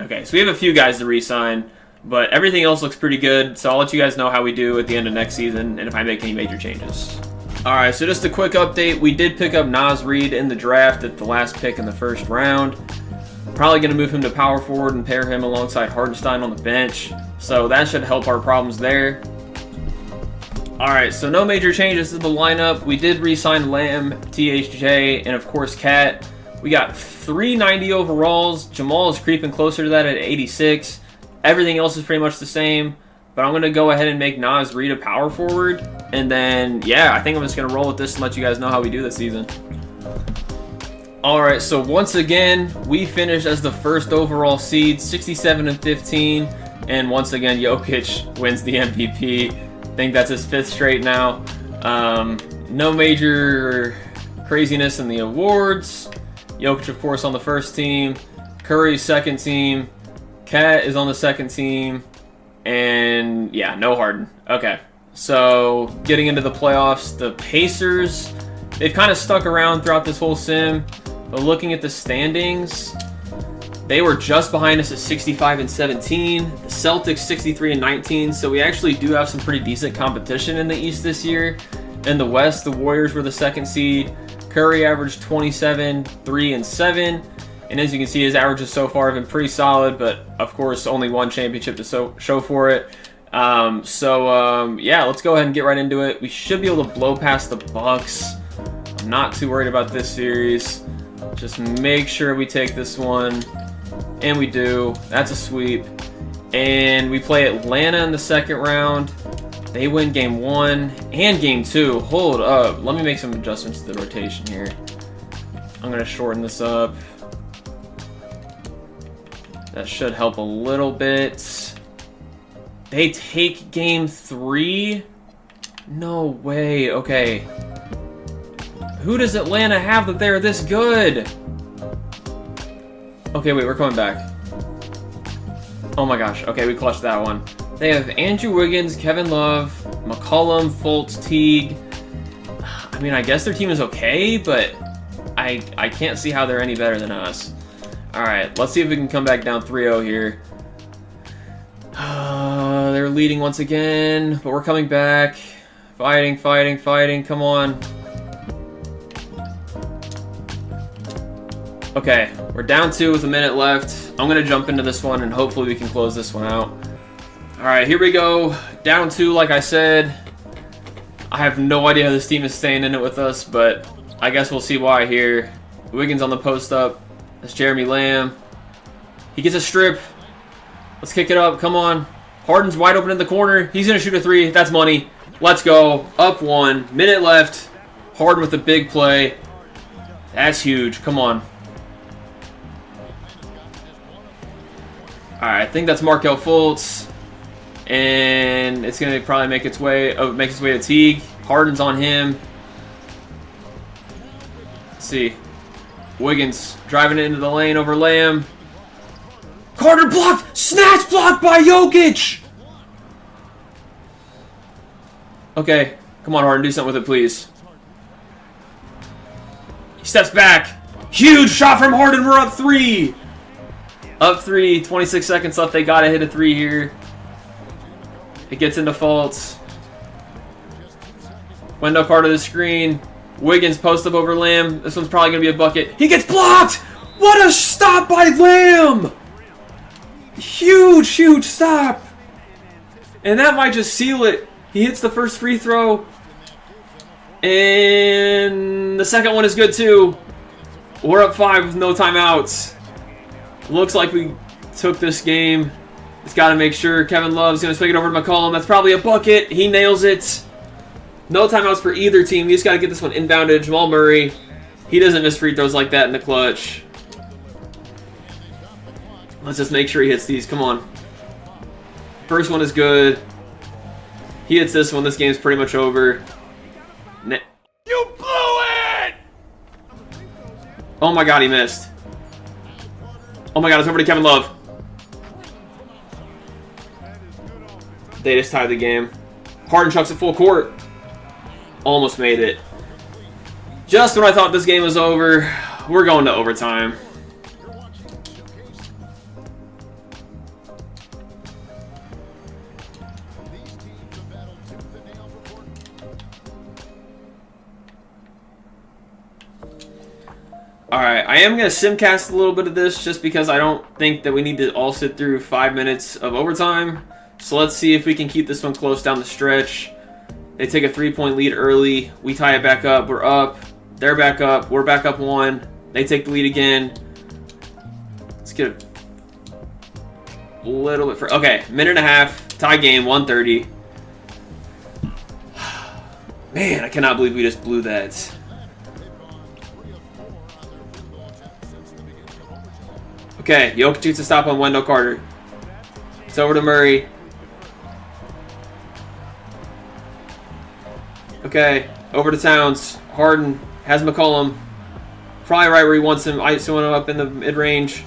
Okay, so we have a few guys to re-sign, but everything else looks pretty good. So I'll let you guys know how we do at the end of next season and if I make any major changes. Alright, so just a quick update. We did pick up Naz Reid in the draft at the last pick in the first round. Probably going to move him to power forward and pair him alongside Hardenstein on the bench. So that should help our problems there. Alright, so no major changes to the lineup. We did re-sign Lamb, THJ, and of course Cat. We got 390 overalls. Jamal is creeping closer to that at 86. Everything else is pretty much the same. But I'm going to go ahead and make Naz Reid a power forward. And then, yeah, I think I'm just going to roll with this and let you guys know how we do this season. Alright, so once again, we finished as the first overall seed, 67 and 15. And once again, Jokic wins the MVP. I think that's his 5th straight now. No major craziness in the awards. Jokic, of course, on the first team. Curry's second team. Cat is on the second team. And, yeah, no Harden. Okay, so getting into the playoffs, the Pacers, they've kind of stuck around throughout this whole sim. But looking at the standings, they were just behind us at 65 and 17. The Celtics 63 and 19. So we actually do have some pretty decent competition in the East this year. In the West, the Warriors were the 2nd seed. Curry averaged 27, 3, and 7. And as you can see, his averages so far have been pretty solid, but of course, only 1 championship to show for it. Yeah, let's go ahead and get right into it. We should be able to blow past the Bucks. I'm not too worried about this series. Just make sure we take this one. And we do. That's a sweep. And we play Atlanta in the 2nd round. They win game 1 and game 2. Hold up. Let me make some adjustments to the rotation here. I'm going to shorten this up. That should help a little bit. They take game 3? No way. Okay. Who does Atlanta have that they're this good? Okay, wait, we're coming back. Oh my gosh. Okay, we clutched that one. They have Andrew Wiggins, Kevin Love, McCollum, Fultz, Teague. I mean, I guess their team is okay, but I can't see how they're any better than us. Alright, let's see if we can come back down 3-0 here. They're leading once again, but we're coming back. Fighting, fighting, fighting. Come on. Okay, we're down 2 with a minute left. I'm going to jump into this one, and hopefully we can close this one out. Alright, here we go. Down 2, like I said. I have no idea how this team is staying in it with us, but I guess we'll see why here. Wiggins on the post up. That's Jeremy Lamb. He gets a strip. Let's kick it up. Come on. Harden's wide open in the corner. He's going to shoot a 3. That's money. Let's go. Up 1. Minute left. Harden with a big play. That's huge. Come on. Alright, I think that's Markelle Fultz. And it's going to probably make its way to Teague. Harden's on him. Let's see. Wiggins driving it into the lane over Lamb. Carter blocked! Snatch blocked by Jokic! Okay. Come on, Harden. Do something with it, please. He steps back. Huge shot from Harden. We're up 3. Up 3. 26 seconds left. They got to hit a 3 here. It gets into Fultz. Window part of the screen. Wiggins post up over Lamb. This one's probably going to be a bucket. He gets blocked! What a stop by Lamb! Huge, huge stop. And that might just seal it. He hits the first free throw. And the second one is good too. We're up 5 with no timeouts. Looks like we took this game. Just got to make sure. Kevin Love's going to swing it over to McCollum. That's probably a bucket. He nails it. No timeouts for either team. We just got to get this one inbounded. Jamal Murray. He doesn't miss free throws like that in the clutch. Let's just make sure he hits these. Come on. First one is good. He hits this one. This game's pretty much over. You blew it! Oh my god, he missed. Oh my god, it's over to Kevin Love. They just tied the game. Harden chucks it full court. Almost made it. Just when I thought this game was over, we're going to overtime. Alright, I am going to simcast a little bit of this just because I don't think that we need to all sit through 5 minutes of overtime. So let's see if we can keep this one close down the stretch. They take a 3-point lead early. We tie it back up. We're up. They're back up. We're back up 1. They take the lead again. Let's get a little bit for... Okay, minute and a half. Tie game, 130. Man, I cannot believe we just blew that. Okay, Jokic shoots a stop on Wendell Carter. It's over to Murray. Okay, over to Towns. Harden has McCollum. Probably right where he wants him. ISOing him up in the mid-range.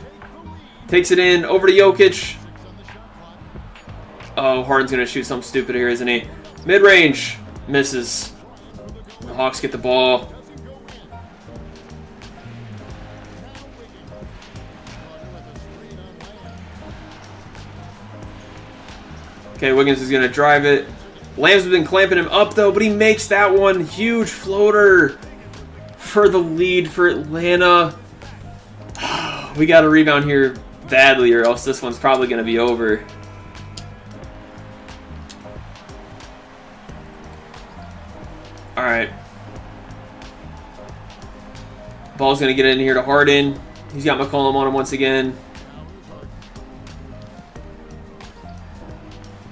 Takes it in. Over to Jokic. Oh, Harden's going to shoot something stupid here, isn't he? Mid-range. Misses. The Hawks get the ball. Okay, Wiggins is going to drive it. Lamb's been clamping him up, though, but he makes that one. Huge floater for the lead for Atlanta. We got to rebound here badly, or else this one's probably going to be over. All right. Ball's going to get in here to Harden. He's got McCollum on him once again.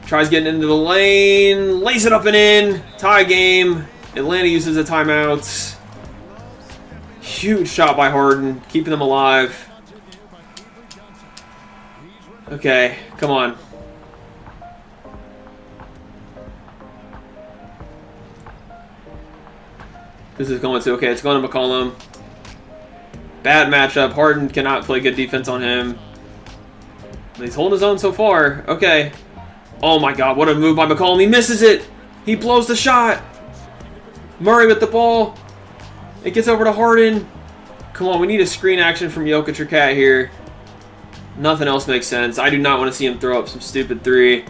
Tries getting into the lane, lays it up and in. Tie game. Atlanta uses a timeout. Huge shot by Harden, keeping them alive. Okay, come on. This is going to, okay, it's going to McCollum. Bad matchup. Harden cannot play good defense on him. He's holding his own so far. Okay. Oh my god, what a move by McCollum. He misses it. He blows the shot. Murray with the ball. It gets over to Harden. Come on, we need a screen action from Jokic or Cat here. Nothing else makes sense. I do not want to see him throw up some stupid 3.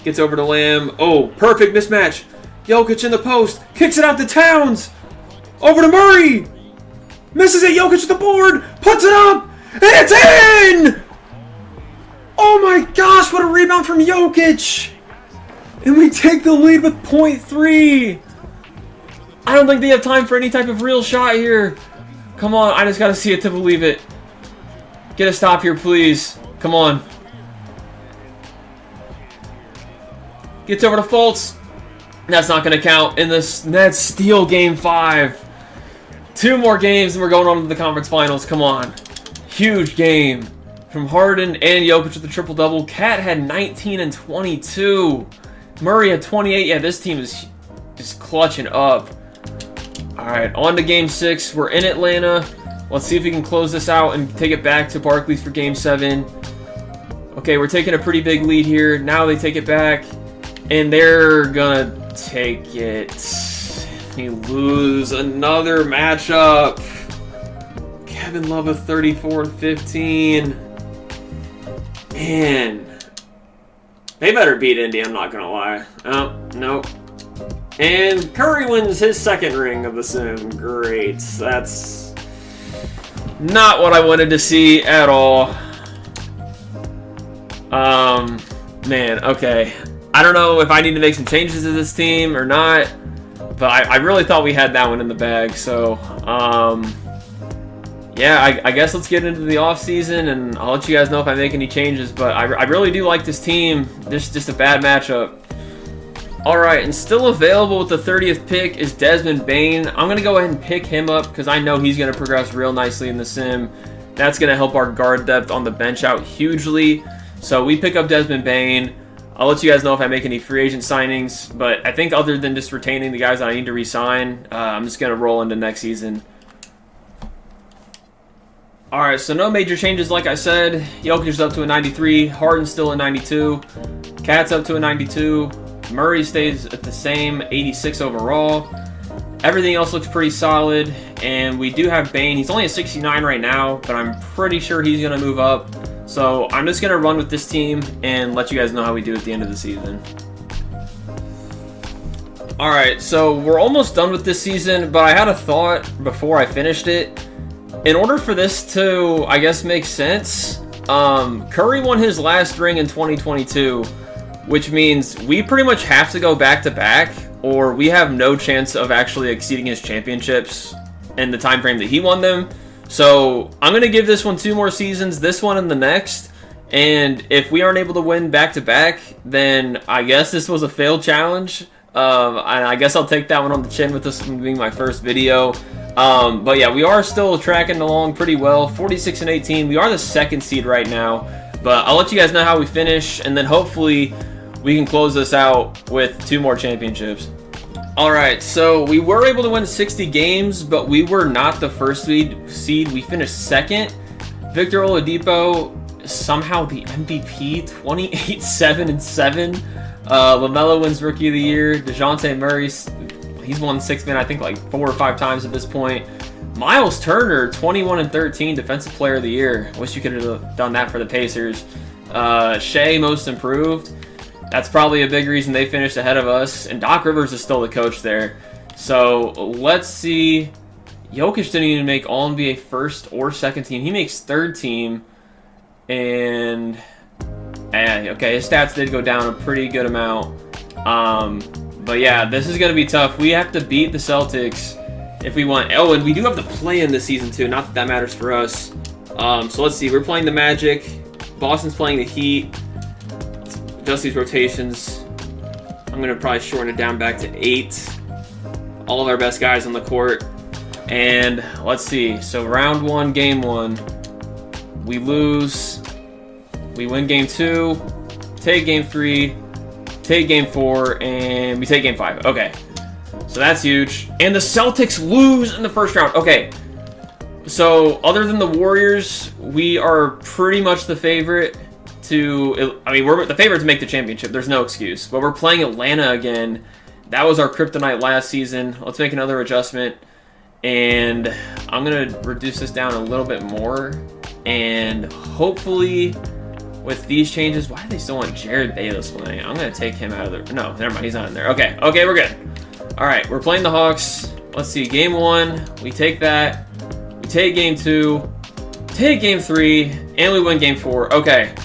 Gets over to Lamb. Oh, perfect mismatch. Jokic in the post. Kicks it out to Towns. Over to Murray. Misses it. Jokic at the board. Puts it up. And it's in! Oh my gosh, what a rebound from Jokic! And we take the lead with .3. I don't think they have time for any type of real shot here. Come on, I just gotta see it to believe it. Get a stop here, please. Come on. Gets over to Fultz. That's not gonna count in this Nets steal game 5. 2 more games and we're going on to the conference finals. Come on. Huge game from Harden and Jokic with the triple-double. Cat had 19 and 22. Murray had 28. Yeah, this team is just clutching up. All right, on to Game 6. We're in Atlanta. Let's see if we can close this out and take it back to Barclays for Game 7. Okay, we're taking a pretty big lead here. Now they take it back, and they're going to take it. They lose another matchup. Kevin Love with 34-15. Man, they better beat Indy, I'm not going to lie. Oh, nope. And Curry wins his second ring of the sim. Great. That's not what I wanted to see at all. Man, okay. I don't know if I need to make some changes to this team or not, but I really thought we had that one in the bag. So, yeah, I guess let's get into the offseason, and I'll let you guys know if I make any changes. But I really do like this team. This is just a bad matchup. All right, and still available with the 30th pick is Desmond Bane. I'm going to go ahead and pick him up because I know he's going to progress real nicely in the sim. That's going to help our guard depth on the bench out hugely. So we pick up Desmond Bane. I'll let you guys know if I make any free agent signings. But I think other than just retaining the guys that I need to re-sign, I'm just going to roll into next season. All right, so no major changes like I said. Jokic's up to a 93. Harden's still a 92. Cat's up to a 92. Murray stays at the same 86 overall. Everything else looks pretty solid, and we do have Bane. He's only a 69 right now, but I'm pretty sure he's going to move up. So I'm just going to run with this team and let you guys know how we do at the end of the season. All right, so we're almost done with this season, but I had a thought before I finished it. In order for this to, I guess, make sense, Curry won his last ring in 2022, which means we pretty much have to go back-to-back, or we have no chance of actually exceeding his championships in the time frame that he won them. So I'm going to give this one 2 more seasons, this one and the next, and if we aren't able to win back-to-back, then I guess this was a failed challenge. And I guess I'll take that one on the chin with this one being my first video. But yeah, we are still tracking along pretty well, 46 and 18. We are the 2nd seed right now, but I'll let you guys know how we finish, and then hopefully we can close this out with 2 more championships. All right, so we were able to win 60 games, but we were not the 1st seed. We finished 2nd. Victor Oladipo, somehow the MVP, 28, 7, and 7. LaMelo wins Rookie of the Year. DeJounte Murray, he's won 6 man, I think, like 4 or 5 times at this point. Miles Turner, 21 and 13, Defensive Player of the Year. I wish you could have done that for the Pacers. Shea, Most Improved. That's probably a big reason they finished ahead of us. And Doc Rivers is still the coach there. So let's see. Jokic didn't even make All-NBA 1st or 2nd team. He makes 3rd team. And okay, his stats did go down a pretty good amount. But yeah, this is going to be tough. We have to beat the Celtics if we want. Oh, and we do have the play-in this season too. Not that that matters for us. So let's see. We're playing the Magic. Boston's playing the Heat. Adjust these rotations. I'm going to probably shorten it down back to 8. All of our best guys on the court. And let's see. So round 1, game 1. We lose. We win game 2. Take game 3. Take game 4. And we take game 5. Okay. So that's huge. And the Celtics lose in the 1st round. Okay. So other than the Warriors, we are pretty much the favorite to, I mean, we're the favorite to make the championship. There's no excuse. But we're playing Atlanta again. That was our kryptonite last season. Let's make another adjustment. And I'm going to reduce this down a little bit more. And hopefully with these changes, why do they still want Jared Bayless playing? I'm going to take him out of there. No, never mind. He's not in there. Okay, we're good. All right, we're playing the Hawks. Let's see. Game 1, we take that. We take game 2. Take game 3. And we win game 4. Okay.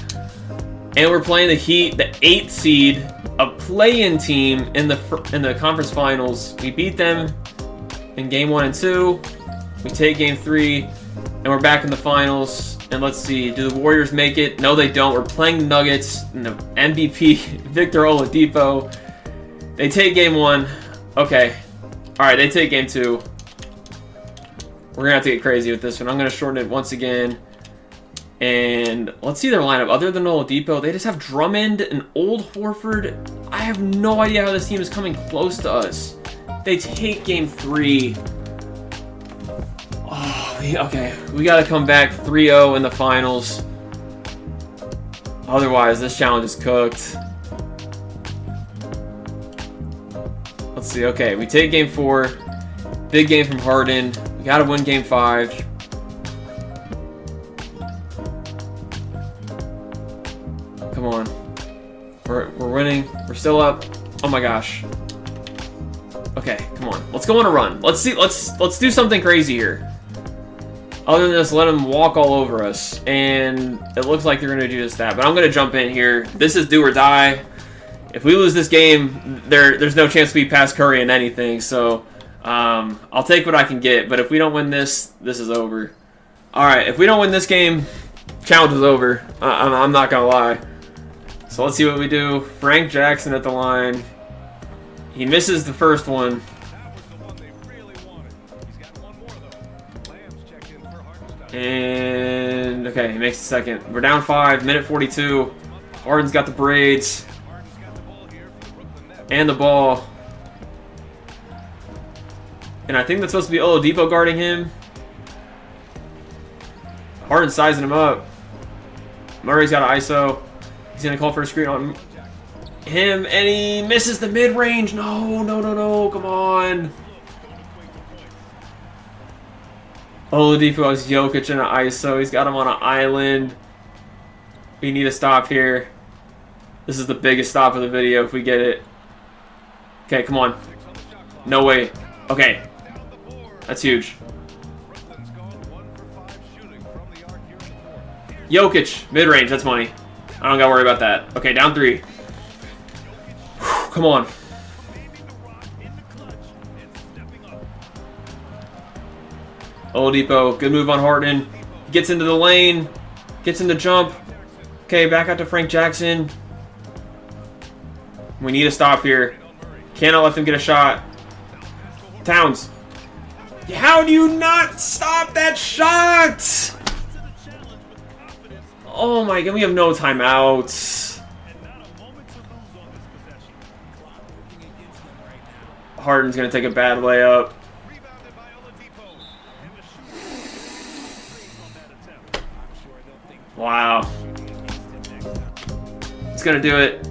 And we're playing the Heat, the 8th seed, a play-in team in the conference finals. We beat them in game 1 and 2. We take game 3, and we're back in the finals. And let's see, do the Warriors make it? No, they don't. We're playing the Nuggets, and the MVP, Victor Oladipo. They take game 1. Okay. All right, they take game 2. We're going to have to get crazy with this one. I'm going to shorten it once again. And let's see their lineup. Other than Oladipo, they just have Drummond and Old Horford. I have no idea how this team is coming close to us. They take game 3. Oh, okay. We got to come back 3-0 in the finals. Otherwise, this challenge is cooked. Let's see. Okay, we take game 4. Big game from Harden. We got to win game 5. Come on. We're winning. We're still up. Oh my gosh. Okay, come on. Let's go on a run. Let's see. Let's do something crazy here. Other than just let them walk all over us, and it looks like they're gonna do just that. But I'm gonna jump in here. This is do or die. If we lose this game, there's no chance we pass Curry in anything. So I'll take what I can get. But if we don't win this, this is over. All right, if we don't win this game, challenge is over. I'm not gonna lie. So let's see what we do. Frank Jackson at the line. He misses the first one. And okay, he makes the second. We're down 5, minute 42. Harden's got the braids and the ball. And I think that's supposed to be Oladipo guarding him. Harden's sizing him up. Murray's got an ISO. He's gonna call for a screen on him, and he misses the mid-range. No, come on. Oladipo has Jokic in an ISO. He's got him on an island. We need a stop here. This is the biggest stop of the video if we get it. Okay, come on. No way. Okay. That's huge. Jokic, mid-range, that's money. I don't gotta worry about that. Okay, down 3. Whew, come on. Oladipo, good move on Harden. He gets into the lane, gets in the jump. Okay, back out to Frank Jackson. We need a stop here. Cannot let them get a shot. Towns. How do you not stop that shot? Oh my god, we have no timeouts. Harden's gonna take a bad layup. Wow. It's gonna do it.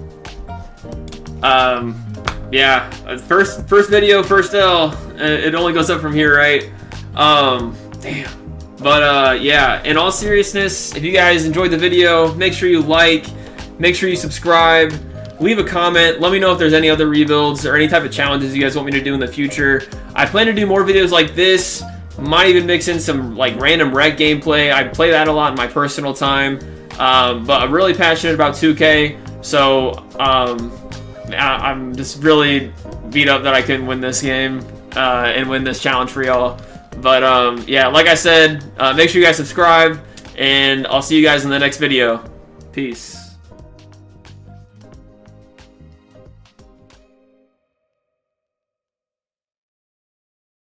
Yeah. First video, first L. It only goes up from here, right? Damn. But yeah, in all seriousness, if you guys enjoyed the video, make sure you like, make sure you subscribe, leave a comment, let me know if there's any other rebuilds or any type of challenges you guys want me to do in the future. I plan to do more videos like this, might even mix in some like random rec gameplay. I play that a lot in my personal time, but I'm really passionate about 2K, so I'm just really beat up that I can win this game and win this challenge for y'all. But yeah, like I said, make sure you guys subscribe, and I'll see you guys in the next video. Peace.